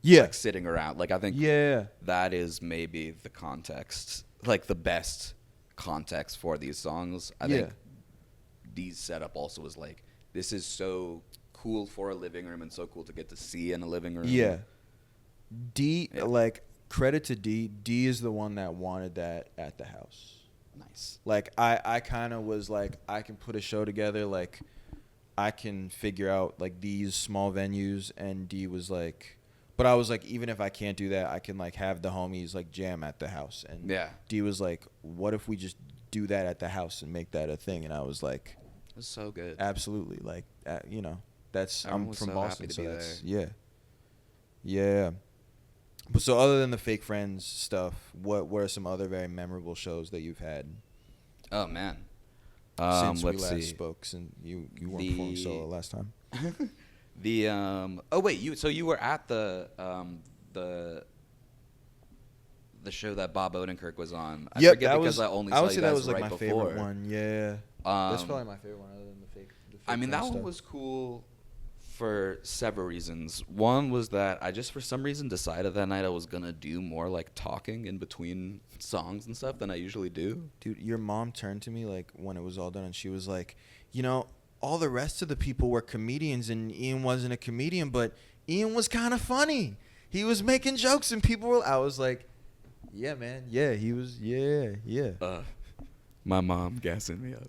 Yeah. Like sitting around. Like I think that is maybe the context, like the best context for these songs. I think D's setup also was like, this is so cool for a living room and so cool to get to see in a living room. Yeah. D, like, credit to D. D is the one that wanted that at the house. Nice. Like, I kind of was like, I can put a show together. Like, I can figure out, like, these small venues. And D was like, but I was like, even if I can't do that, I can, like, have the homies, like, jam at the house. And D was like, what if we just do that at the house and make that a thing? And I was like, that's so good. Absolutely. Like, you know, that's, I'm from so Boston, so that's, there. Yeah. But so other than the Fake Friends stuff, what were some other very memorable shows that you've had? Oh, man. Since we let's last see. spoke, and you weren't performing solo last time. You were at the show that Bob Odenkirk was on. I forget because I only saw you guys that was like right my before. favorite one. Yeah. That's probably my favorite one other than the fake I mean, that one was cool for several reasons. One was that I just for some reason decided that night I was gonna do more like talking in between songs and stuff than I usually do. Dude, your mom turned to me like when it was all done, and she was like, you know, all the rest of the people were comedians and Ian wasn't a comedian, but Ian was kind of funny. He was making jokes and people were, I was like, yeah, man. Yeah, he was. Yeah. My mom gassing me up.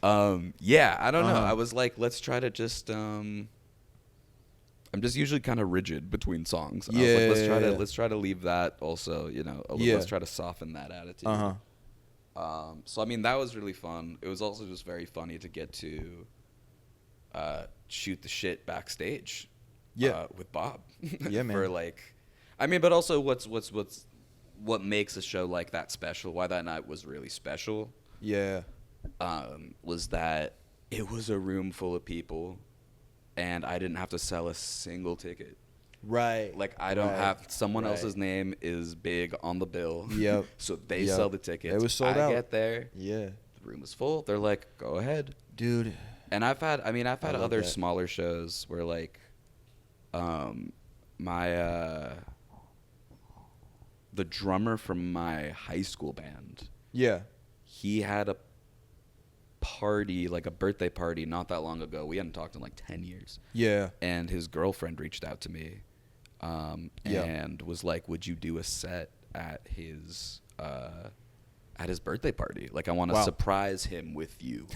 I don't know. I was like, let's try to just I'm just usually kind of rigid between songs. And Yeah, I was like, yeah. let's try to leave that also, you know, let's try to soften that attitude. So I mean, that was really fun. It was also just very funny to get to shoot the shit backstage. With Bob. Yeah, man. For like, I mean, but also what makes a show like that special? Why that night was really special? Yeah. Was that it was a room full of people, and I didn't have to sell a single ticket. Right. Like I don't have someone else's name is big on the bill. Yep. So they sell the tickets. It was sold out. I get there. Yeah. The room is full. They're like, go ahead, dude. And I've had other that. smaller shows where like, the drummer from my high school band. Yeah. He had a party, like a birthday party, not that long ago. We hadn't talked in like 10 years. Yeah. And his girlfriend reached out to me, and was like, "Would you do a set at his birthday party? Like, I want to surprise him with you."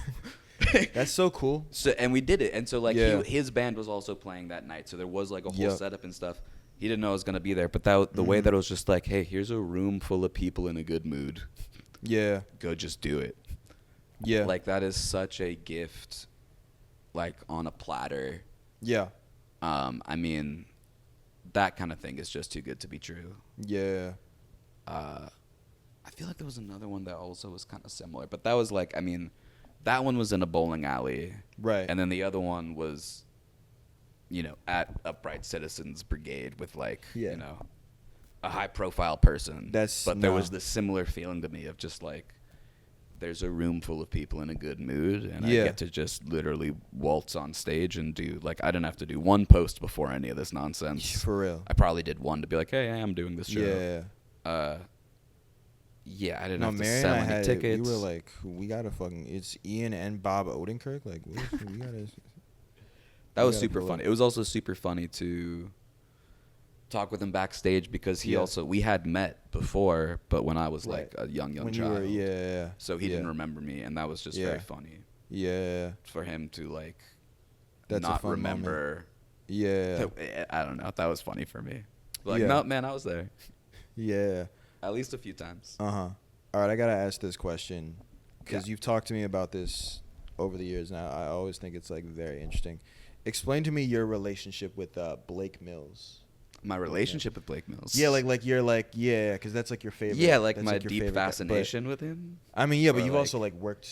That's so cool. So, and we did it. And so like his band was also playing that night. So there was like a whole setup and stuff. He didn't know I was going to be there, but the way that it was just like, "Hey, here's a room full of people in a good mood. Yeah. Go just do it." Yeah. Like that is such a gift, like on a platter. Yeah. I mean, that kind of thing is just too good to be true. Yeah. I feel like there was another one that also was kind of similar, but that was like, I mean, that one was in a bowling alley. Right. And then the other one was, you know, at Upright Citizens Brigade with like, you know, a high profile person. But there was this similar feeling to me of just like, there's a room full of people in a good mood, and I get to just literally waltz on stage and do, like, I didn't have to do one post before any of this nonsense. For real. I probably did one to be like, hey, I am doing this show. Yeah. Yeah, I didn't have to sell any tickets. We were like, we gotta it's Ian and Bob Odenkirk. Like, we gotta. That was super funny. It was also super funny to talk with him backstage because we had met before, but when I was like a young when child. You were, So he didn't remember me, and that was just very funny. Yeah. For him to like That's not a fun remember. Moment. Yeah. I don't know. That was funny for me. Like, no, man, I was there. Yeah. At least a few times. All right, I gotta ask this question because you've talked to me about this over the years, and I always think it's like very interesting. Explain to me your relationship with Blake Mills. My relationship with Blake Mills. Yeah, like you're like because that's like your favorite. Yeah, like my like deep fascination with him. I mean, but you've also like worked.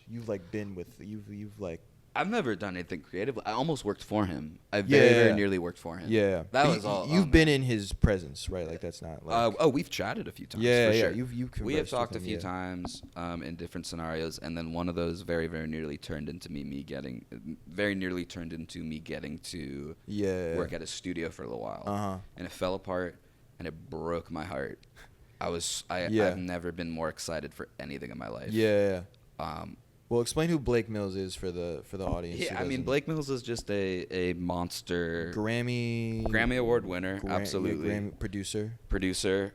You've like been with you've like. I've never done anything creative. I almost worked for him. I very nearly worked for him. Yeah, that was all. You've been in his presence, right? Like that's not. Like, we've chatted a few times. Yeah, for sure. We have talked a few times in different scenarios, and then one of those very nearly turned into me getting to work at a studio for a little while, and it fell apart, and it broke my heart. I've never been more excited for anything in my life. Yeah. Well, explain who Blake Mills is for the audience. Yeah, I mean, Blake Mills is just a monster Grammy Award winner, absolutely. Grammy producer.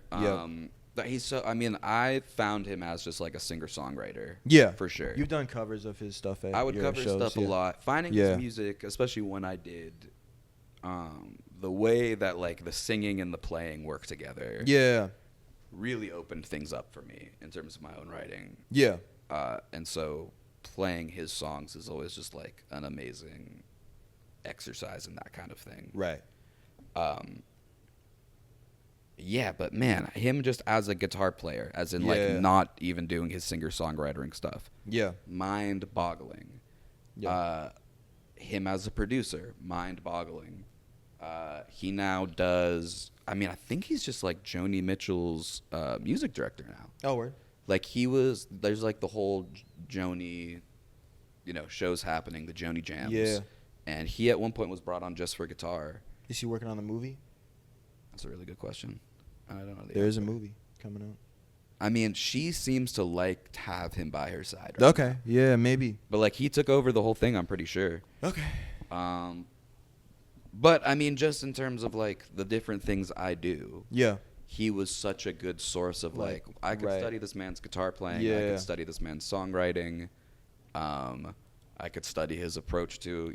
I found him as just like a singer-songwriter. Yeah, for sure. You've done covers of his stuff. I would cover stuff a lot. Finding his music, especially when I did, the way that like the singing and the playing work together. Yeah, really opened things up for me in terms of my own writing. Yeah, and so playing his songs is always just like an amazing exercise in that kind of thing. Right. Yeah, but man, him just as a guitar player, as in like not even doing his singer-songwriting stuff. Yeah. Mind-boggling. Yeah. Him as a producer, mind-boggling. He now does, I mean, I think he's just like Joni Mitchell's music director now. Oh, word. Like there's like the whole Joni, shows happening, the Joni Jams. Yeah. And he at one point was brought on just for guitar. Is he working on the movie? That's a really good question. I don't know. There's a movie coming out. I mean, she seems to like to have him by her side. Right now. Yeah, maybe. But like he took over the whole thing, I'm pretty sure. Okay. But I mean, just in terms of like the different things I do. Yeah. He was such a good source of like I could study this man's guitar playing. Yeah. I could study this man's songwriting. I could study his approach to,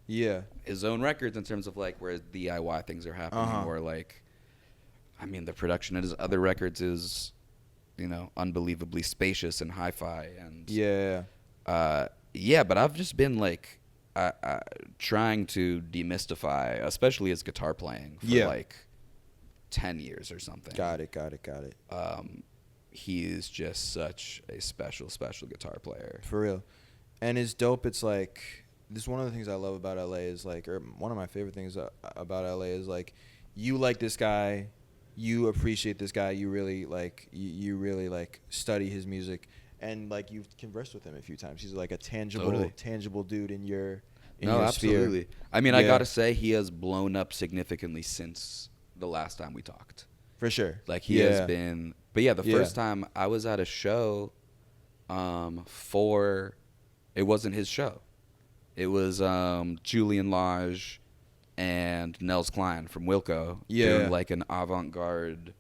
Yeah. his own records in terms of like where DIY things are happening, or like, I mean, the production of his other records is, unbelievably spacious and hi-fi, and but I've just been like trying to demystify, especially his guitar playing, for like 10 years or something. Got it. He is just such a special guitar player. For real. And it's dope. It's like, this is one of the things I love about LA is like, or one of my favorite things about LA is like, you like this guy, you appreciate this guy, you really like, you really like study his music, and like you've conversed with him a few times. He's like a tangible dude in your absolutely sphere. I mean, I gotta say, he has blown up significantly since the last time we talked. For sure. Like he has been, but the first time I was at a show, it wasn't his show. It was Julian Lage and Nels Klein from Wilco doing like an avant-garde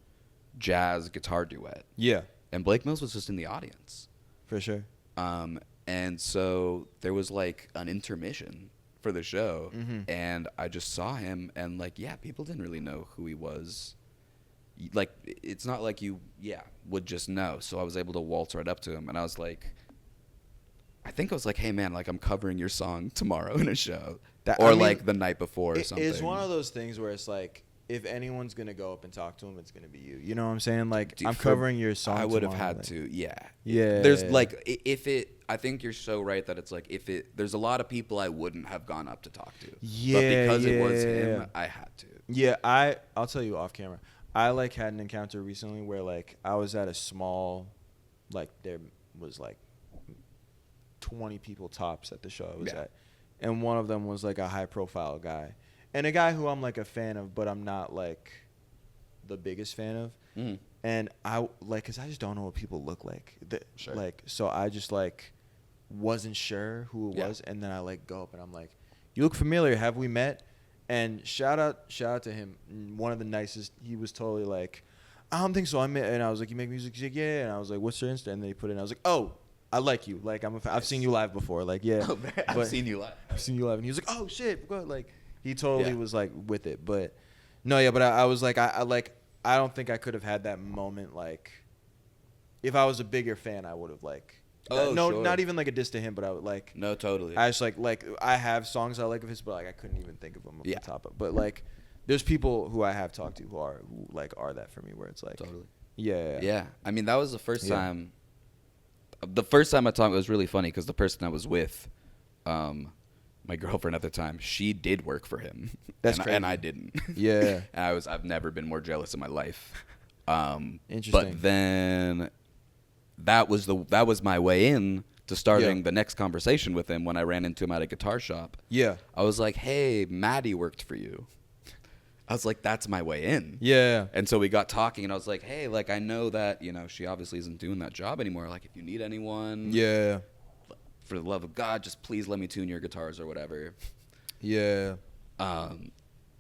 jazz guitar duet. Yeah. And Blake Mills was just in the audience. For sure. And so there was like an intermission for the show, and I just saw him, and like, people didn't really know who he was. Like, it's not like you would just know. So I was able to waltz right up to him, and I was like, hey man, like, I'm covering your song tomorrow in a show, the night before or something. It's one of those things where it's like, if anyone's gonna go up and talk to him, it's gonna be you. You know what I'm saying? Like, I'm covering your song. I would have tomorrow, had like, to. Yeah. There's like, I think you're so right that it's like, there's a lot of people I wouldn't have gone up to talk to. Yeah. But because it was him, I had to. Yeah. I'll tell you off camera. I like had an encounter recently where like I was at a small, like there was like 20 people tops at the show I was at, and one of them was like a high profile guy. And a guy who I'm like a fan of, but I'm not like the biggest fan of. And I like, cause I just don't know what people look like. Sure. Like, so I just like wasn't sure who it was. And then I like go up and I'm like, you look familiar. Have we met? And shout out to him. One of the nicest. He was totally like, I don't think so. And I was like, you make music? He's like, yeah. And I was like, what's your Insta? And then he put it in. I was like, oh, I like you. Like I've seen you live before. Like, yeah. Oh, man, I've seen you live. And he was like, oh shit. Like, he totally was like with it. But no, but I was like, I don't think I could have had that moment. Like, if I was a bigger fan, I would have like. Sure. Not even like a diss to him, but I would like. No, totally. I just like I have songs I like of his, but like I couldn't even think of them off the top of. But like, there's people who I have talked to who are that for me, where it's like. Totally. Yeah. I mean, that was the first time. The first time I talked, it was really funny because the person I was with, my girlfriend at the time, she did work for him. That's crazy. And I didn't. Yeah. And I've never been more jealous in my life. Interesting. But then that was my way in to starting the next conversation with him when I ran into him at a guitar shop. Yeah. I was like, hey, Maddie worked for you. I was like, that's my way in. Yeah. And so we got talking, and I was like, hey, like, I know that, she obviously isn't doing that job anymore. Like, if you need anyone. Yeah. For the love of God, just please let me tune your guitars or whatever. Yeah.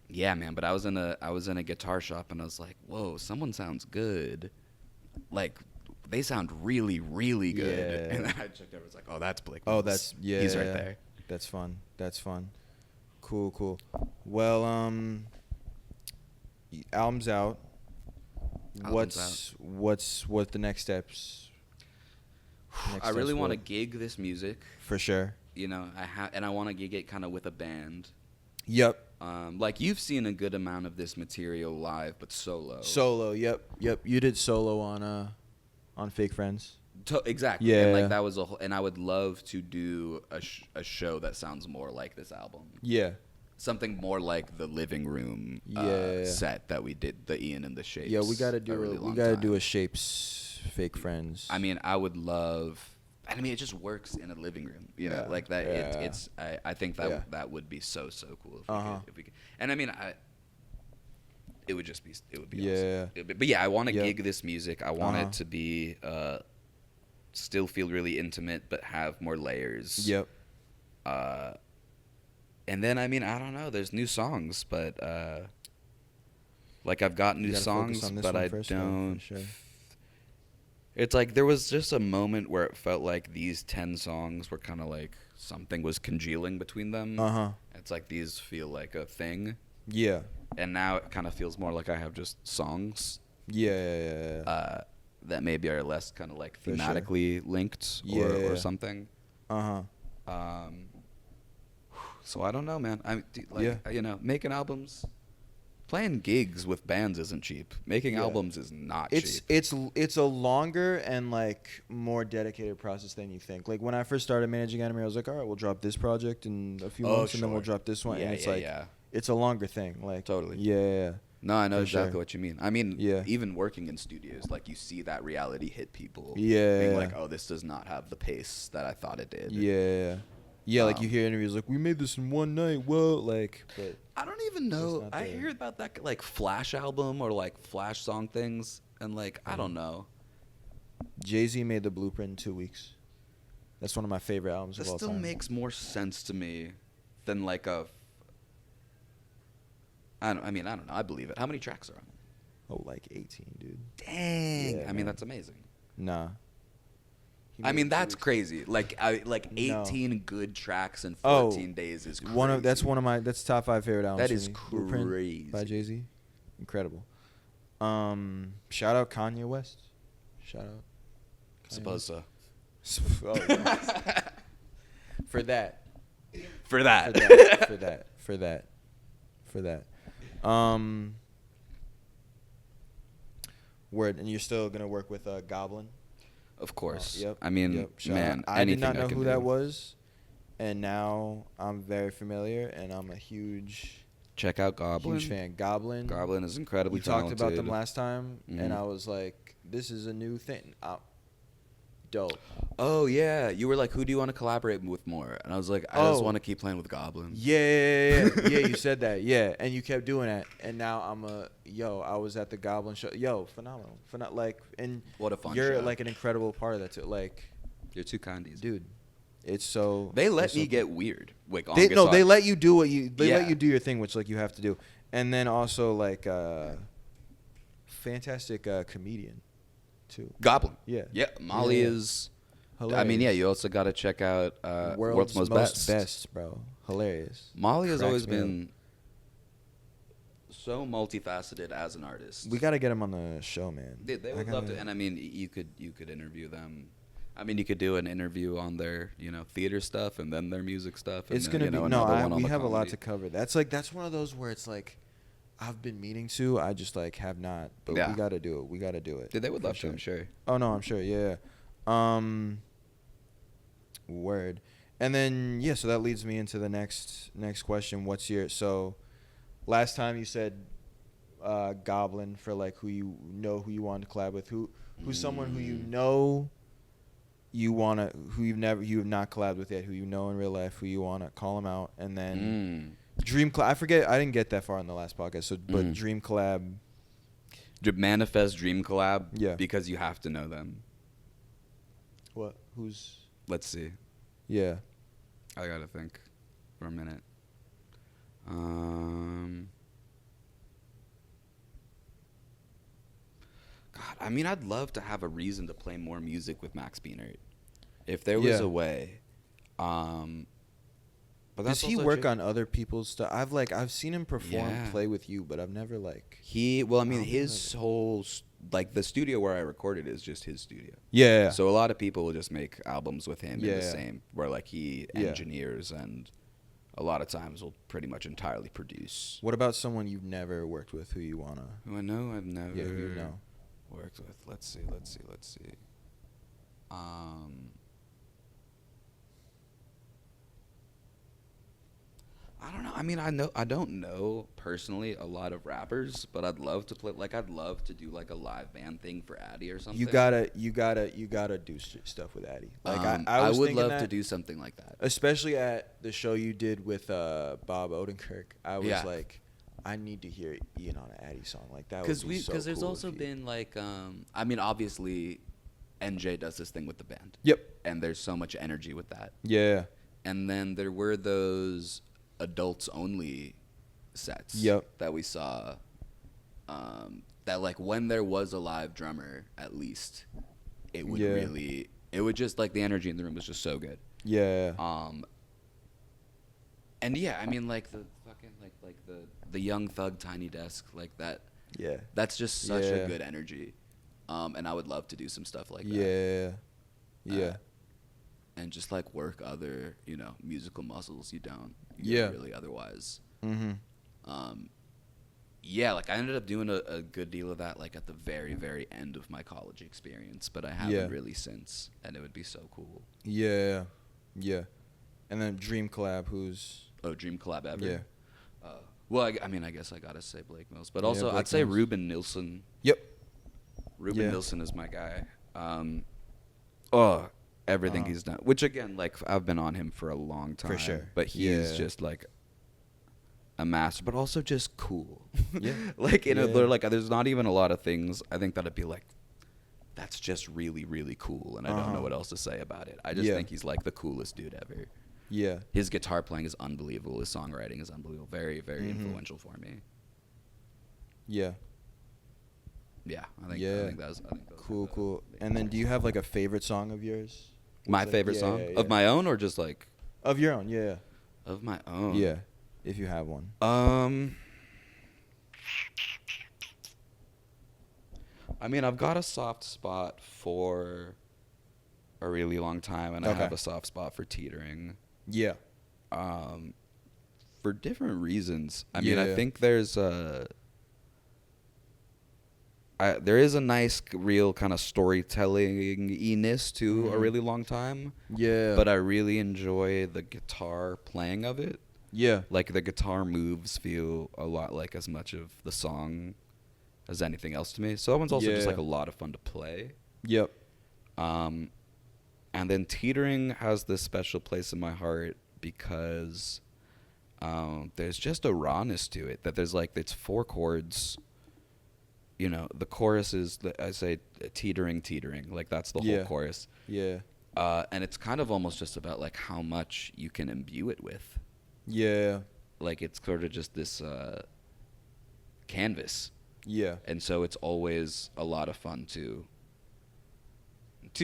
Yeah, man. But I was in a guitar shop, and I was like, whoa, someone sounds good. Like, they sound really, really good. Yeah. And then I checked over. I was like, oh, that's Blake Mills. He's right there. That's fun. Cool. Well, album's out. What's the next steps? I really want to gig this music. For sure. And I want to gig it kind of with a band. Yep. Like, you've seen a good amount of this material live, but solo. Yep. You did solo on Fake Friends. Exactly. Yeah. And like that was and I would love to do a show that sounds more like this album. Yeah. Something more like the living room set that we did, the Ian and the Shapes. Yeah, we gotta do a Shapes Fake Friends. I mean, I would love. I mean, it just works in a living room, like that. Yeah. I think that would be so cool if we could. And I mean, it would be awesome. But yeah, I want to gig this music. I want it to be still feel really intimate, but have more layers. Yep. And then, I mean, I don't know. There's new songs, but like I've got new songs, but I don't. Sure. It's like there was just a moment where it felt like these 10 songs were kind of like something was congealing between them. It's like these feel like a thing. Yeah. And now it kind of feels more like I have just songs. Yeah. That maybe are less kind of like For sure. thematically linked or something. So I don't know, man. Making albums, playing gigs with bands isn't cheap. Making albums is not cheap. It's a longer and like more dedicated process than you think. Like when I first started managing anime, I was like, all right, we'll drop this project in a few months, and then we'll drop this one. And it's it's a longer thing. Like totally. Yeah. No, I know exactly what you mean. I mean, even working in studios, like you see that reality hit people. Yeah. Being like, oh, this does not have the pace that I thought it did. Yeah. Yeah, like you hear interviews like, we made this in one night. Whoa, like. But I don't even know. I hear about that like Flash album or like Flash song things, and like I don't know. Jay-Z made the Blueprint in 2 weeks. That's one of my favorite albums of all time. That still makes more sense to me than like a. I don't know. I believe it. How many tracks are on it? Oh, like 18, dude. Dang. Yeah, I mean, that's amazing. Nah. I mean, that's crazy. Like 18 good tracks in 14 days is crazy. That's top 5 favorite albums. That is Blueprint crazy. by Jay-Z. Incredible. Shout out Kanye West. Shout out. Suppose so. Oh, yes. For that. Word, and you're still gonna work with Goblin? Of course. Yep. I mean, man, I did not know can who do. that was, and now I'm very familiar, and I'm a huge Check out Goblin. huge fan. Goblin. Goblin is incredibly We talented. talked about them last time, and I was like, this is a new thing. Dope. Oh, yeah. You were like, who do you want to collaborate with more? And I was like, I just want to keep playing with Goblin. Yeah, you said that. Yeah, and you kept doing that. And now I was at the Goblin show. Yo, phenomenal. And what a fun you're show. like an incredible part of that too. Like, you're too kind, dude. It's so. They let me get weird. Like, on they guitar. let you do let you do your thing, which like you have to do. And then also like fantastic comedian too. Goblin. Yeah. Yeah. Molly is. Hilarious. I mean, yeah. You also got to check out World's Most Best, bro. Hilarious. Molly has always been so multifaceted as an artist. We got to get him on the show, man. They would love to. And I mean, you could interview them. I mean, you could do an interview on their, theater stuff and then their music stuff. And It's then, gonna be we have comedy. a lot to cover. That's one of those where it's like, I've been meaning to, I just like have not, but we got to do it. We got to do it. They would love to, I'm sure. Oh no, I'm sure. Yeah. Word. And then so that leads me into the next question. So last time you said Goblin for like who you wanted to collab with. Who's someone who you have not collabed with yet, who you know in real life, who you want to call them out, and then dream collab. I forget, I didn't get that far in the last podcast. So but dream collab. Manifest dream collab. Yeah. Because you have to know them. What? Who's? Let's see. Yeah. I gotta think for a minute. God, I mean, I'd love to have a reason to play more music with Max Beanert, if there was a way. But does he work on other people's stuff? I've seen him play with you, but I've never like. His whole the studio where I recorded is just his studio. Yeah. So a lot of people will just make albums with him in the same, where like he engineers and a lot of times will pretty much entirely produce. What about someone you've never worked with who you wanna? Who I know I've never. Yeah, who you know. Worked with. Let's see. I don't know. I mean, I don't know personally a lot of rappers, but I'd love to play. Like, I'd love to do like a live band thing for Addy or something. You gotta do stuff with Addy. Like I would love to do something like that, especially at the show you did with Bob Odenkirk. I was like, I need to hear Ian on an Addy song like that. Because there's also been like, I mean, obviously, NJ does this thing with the band. Yep. And there's so much energy with that. Yeah. And then there were those adults only sets that we saw, that like when there was a live drummer, at least it would Yeah. really, it would just, like, the energy in the room was just so good. Yeah. And yeah, I mean, like, the fucking, like the Young Thug Tiny Desk, like that, Yeah. that's just such a Yeah. good energy. And I would love to do some stuff like that. Yeah. Yeah. And just, like, work other, you know, musical muscles you don't Yeah. really otherwise. Mhm. Yeah, like, I ended up doing a good deal of that, like, at the very, very end of my college experience, but I haven't Yeah. really since, and it would be so cool. Yeah. Yeah. And then Dream Collab, who's Oh, dream collab ever? Yeah. Well, I mean, I guess I gotta say Blake Mills, but Yeah, also Blake I'd say Mills. Ruben Nilsson. Yep. Ruben Yeah. Nilsson is my guy. Everything he's done, which again, like, I've been on him for a long time. For sure. But he is Yeah. just like a master, but also just cool. Yeah. Like, you know, Yeah. they're like, there's not even a lot of things I think that'd be like, that's just really, really cool, and I don't know what else to say about it. I just Yeah. think he's like the coolest dude ever. Yeah. His guitar playing is unbelievable. His songwriting is unbelievable. Very, very influential for me. Yeah. Yeah, I think. Yeah. I think those Cool, are the cool. big And then, do you ones. have like a favorite song of yours? My Like, favorite yeah, song yeah, of yeah. my own, or just like Of your own, yeah. of my own? Yeah, if you have one. I mean, I've got a soft spot for a really long time, and I Okay. have a soft spot for Teetering. Yeah. For different reasons. I mean, I Yeah. think there is a nice, real kind of storytelling-iness to a really long time. Yeah. But I really enjoy the guitar playing of it. Yeah. Like, the guitar moves feel a lot like as much of the song as anything else to me. So that one's also just Yeah. like a lot of fun to play. Yep. And then Teetering has this special place in my heart because there's just a rawness to it. That there's like, it's 4 chords. You know, the chorus is, I say, teetering, teetering. Like, that's the Yeah. whole chorus. Yeah. And it's kind of almost just about, like, how much you can imbue it with. Yeah. Like, it's sort of just this canvas. Yeah. And so it's always a lot of fun to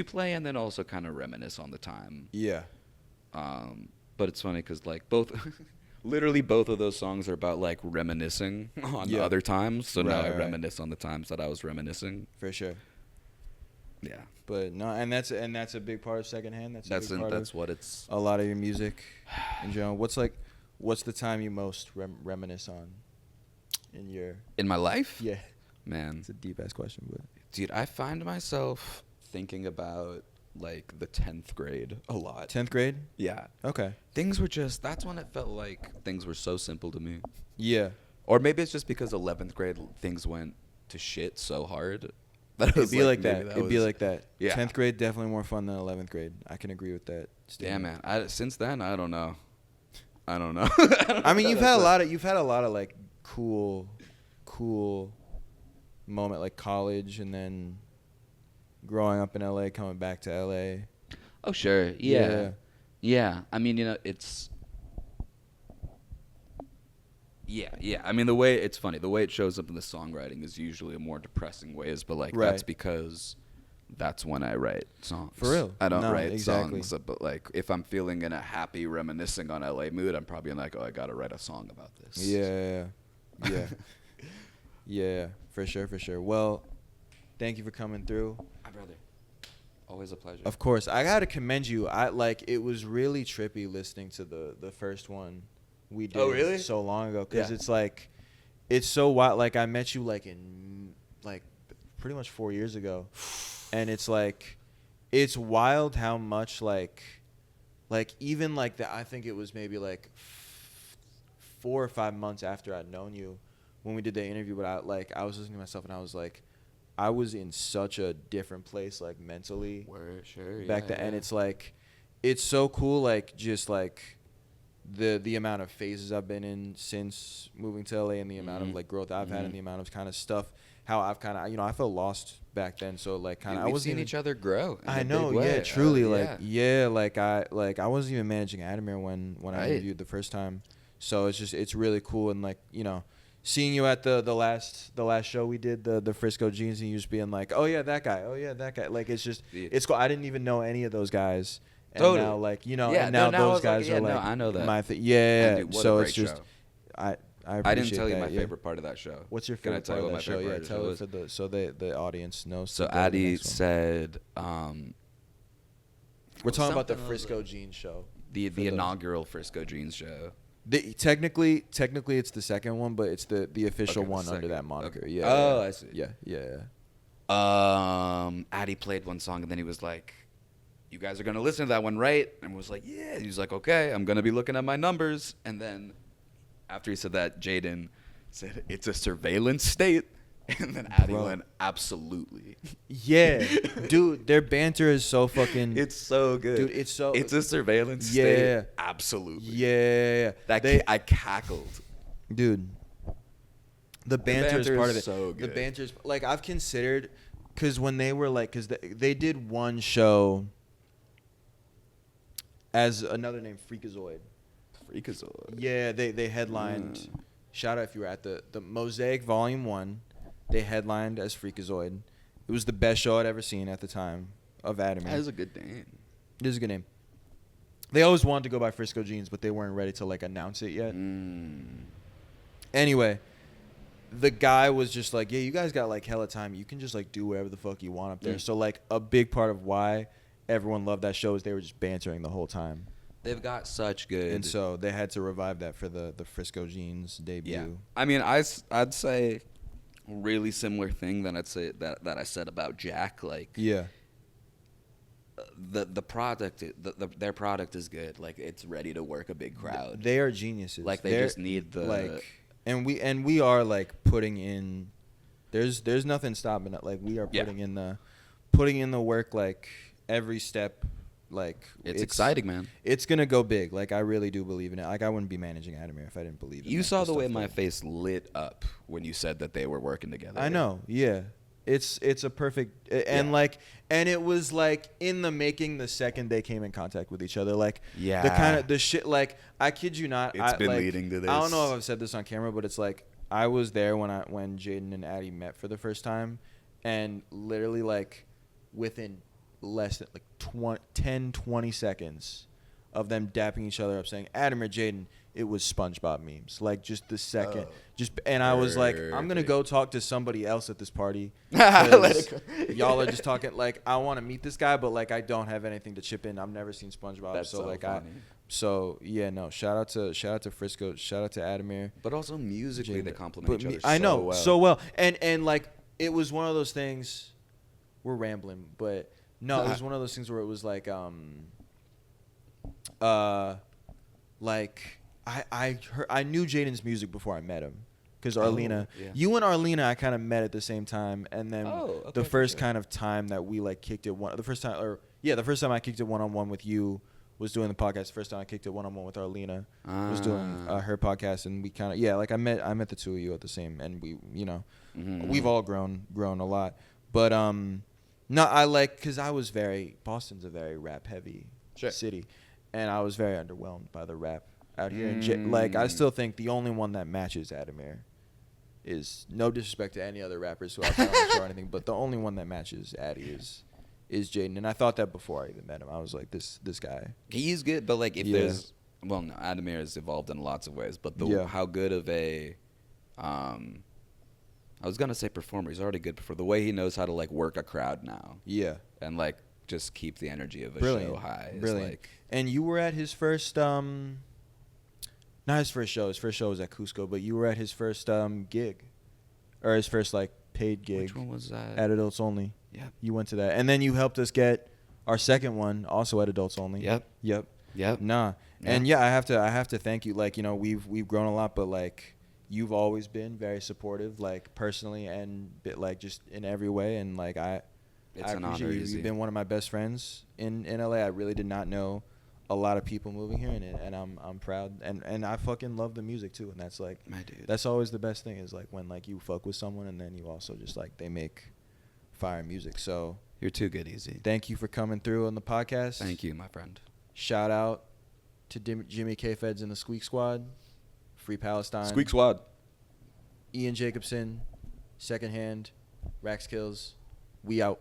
play, and then also kind of reminisce on the time. Yeah. But it's funny because, like, literally both of those songs are about, like, reminiscing on Yeah. other times. So now I Right. reminisce on the times that I was reminiscing. For sure. Yeah. But no, and that's a big part of Secondhand. That's a big part That's of what it's. a lot of your music in general. What's the time you most reminisce on in your In my life? Yeah. Man. It's a deep ass question, but Dude, I find myself thinking about, like, the 10th grade a lot. 10th grade? Yeah. Okay. Things were just, that's when it felt like things were so simple to me. Yeah. Or maybe it's just because 11th grade things went to shit so hard. That it It'd was be like maybe that. It'd be was- like that. Yeah. 10th grade definitely more fun than 11th grade. I can agree with that. Yeah, statement. man. Since then, I don't know. I don't know. I mean, you've had a lot of like cool moment, like college, and then growing up in LA, coming back to LA. Oh, sure. Yeah. Yeah. I mean, you know, it's. Yeah. I mean, it's funny. The way it shows up in the songwriting is usually a more depressing ways, but, like, that's Right. because that's when I write songs. For real? I don't No, write exactly. songs, but, like, if I'm feeling in a happy, reminiscing on LA mood, I'm probably like, oh, I got to write a song about this. Yeah. Yeah, for sure. Well, thank you for coming through. My brother. Always a pleasure. Of course, I gotta commend you. It was really trippy listening to the first one we did. Oh, really? So long ago, because Yeah. it's like, it's so wild. Like, I met you like in like pretty much 4 years ago, and it's like, it's wild how much like even like that. I think it was maybe like 4 or 5 months after I'd known you when we did the interview. But I was listening to myself, and I was like, I was in such a different place, like, mentally Sure. back then. And it's like, it's so cool, like, just like the amount of phases I've been in since moving to LA, and the amount of like growth I've had, and the amount of kind of stuff, how I've kind of, I felt lost back then. So like, kind of, I We've wasn't seen even, each other grow. In I a know, big way. yeah, truly, yeah. I wasn't even managing Adamir when I Right. interviewed the first time. So it's really cool, and like, seeing you at the last show we did, the Frisco Jeans, and you just being like, oh yeah, that guy, like it's just it's cool. I didn't even know any of those guys, and Totally. now like Yeah, now no, I those was like, guys yeah, are no, like I know that. my yeah. Dude, what a So great it's just show. I I didn't tell you that, my favorite part of that show. What's your Can I favorite tell part you of what that show? my favorite Yeah, part of the tell show it was? for the audience knows. So to go to the Addy next one. said, We're talking about the something Frisco Jeans show. the inaugural Frisco Jeans show. Technically, it's the second one, but it's the official Okay, the one under second. that moniker. Okay. Yeah. Oh, yeah. I see. Yeah. Addy played one song and then he was like, "You guys are gonna listen to that one, right?" And was like, "Yeah." And he was like, "Okay, I'm gonna be looking at my numbers." And then after he said that, Jaden said, "It's a surveillance state." And then Addy went, "Absolutely." Yeah, dude, their banter is so fucking. It's so good, dude. It's so. It's a surveillance Yeah. state. Absolutely. Yeah. I cackled, dude. The banter is banter part is of it. so good. The banter is like I've considered, because when they were like, because they did one show as another name, Freakazoid. Freakazoid. Yeah, they headlined. Shout out if you were at the Mosaic Volume 1. They headlined as Freakazoid. It was the best show I'd ever seen at the time of Adamir. That is a good name. It is a good name. They always wanted to go by Frisco Jeans, but they weren't ready to like announce it yet. Anyway, the guy was just like, yeah, you guys got like hella time. You can just like do whatever the fuck you want up there. So like a big part of why everyone loved that show is they were just bantering the whole time. They've got such good. And so they had to revive that for the Frisco Jeans debut. Yeah. I mean, I'd say really similar thing that I said about Jack. Like, Yeah. The product, their product is good. Like, it's ready to work a big crowd. They are geniuses. Like, they just need the like, and we are like putting in. There's nothing stopping it. Like we are putting in the work. Like every step. Like it's exciting, man. It's gonna go big. Like I really do believe in it. Like I wouldn't be managing Adamir if I didn't believe in it. You saw the way my face lit up when you said that they were working together. I know. Yeah. It's a perfect and like and it was like in the making the second they came in contact with each other. Like the kind of the shit. Like I kid you not. It's been leading to this. I don't know if I've said this on camera, but it's like I was there when Jaden and Addy met for the first time, and literally like within less than like 20 seconds of them dapping each other up saying Adam or Jaden, it was SpongeBob memes. Like just the second, and I was like, I'm gonna go talk to somebody else at this party. Y'all are just talking. Like I want to meet this guy, but like I don't have anything to chip in. I've never seen SpongeBob, That's so like funny. shout out to Frisco, shout out to Adamir. But also musically, they complement each other. I know so well. so well, and like it was one of those things. We're rambling, but no, it was one of those things where it was like like I knew Jaden's music before I met him, because Arlena, you and Arlena, I kind of met at the same time, and then the first kind of time that we like kicked it the first time I kicked it one-on-one with you was doing the podcast. The first time I kicked it one-on-one with Arlena was doing her podcast, and we kind of I met the two of you at the same, and we we've all grown a lot, but no, I like, because Boston's a very rap heavy city, and I was very underwhelmed by the rap out here. And like, I still think the only one that matches Adamir is, no disrespect to any other rappers who I've found on the show or anything, but the only one that matches Addy is Jaden. And I thought that before I even met him. I was like, this guy. He's good, but like if there's, well, no, Adamir has evolved in lots of ways, but how good of a, I was gonna say performer. He's already good for the way he knows how to like work a crowd now. Yeah, and like just keep the energy of a show high. Brilliant. Like, and you were at his first, not his first show. His first show was at Cusco, but you were at his first gig, or his first like paid gig. Which one was that? At Adults Only. Yeah, you went to that, and then you helped us get our second one, also at Adults Only. Yep. Nah, and I have to thank you. Like we've grown a lot, but like. You've always been very supportive, like personally and like just in every way, and like I appreciate you. You've been one of my best friends in LA. I really did not know a lot of people moving here, and I'm proud, and I fucking love the music too, and that's like my dude. That's always the best thing, is like when like you fuck with someone and then you also just like they make fire music. So you're too good, Easy. Thank you for coming through on the podcast. Thank you, my friend. Shout out to Jimmy K Feds and the Squeak Squad. Free Palestine. Squeak Squad. Ian Jacobson, Secondhand, Rax Kills. We out.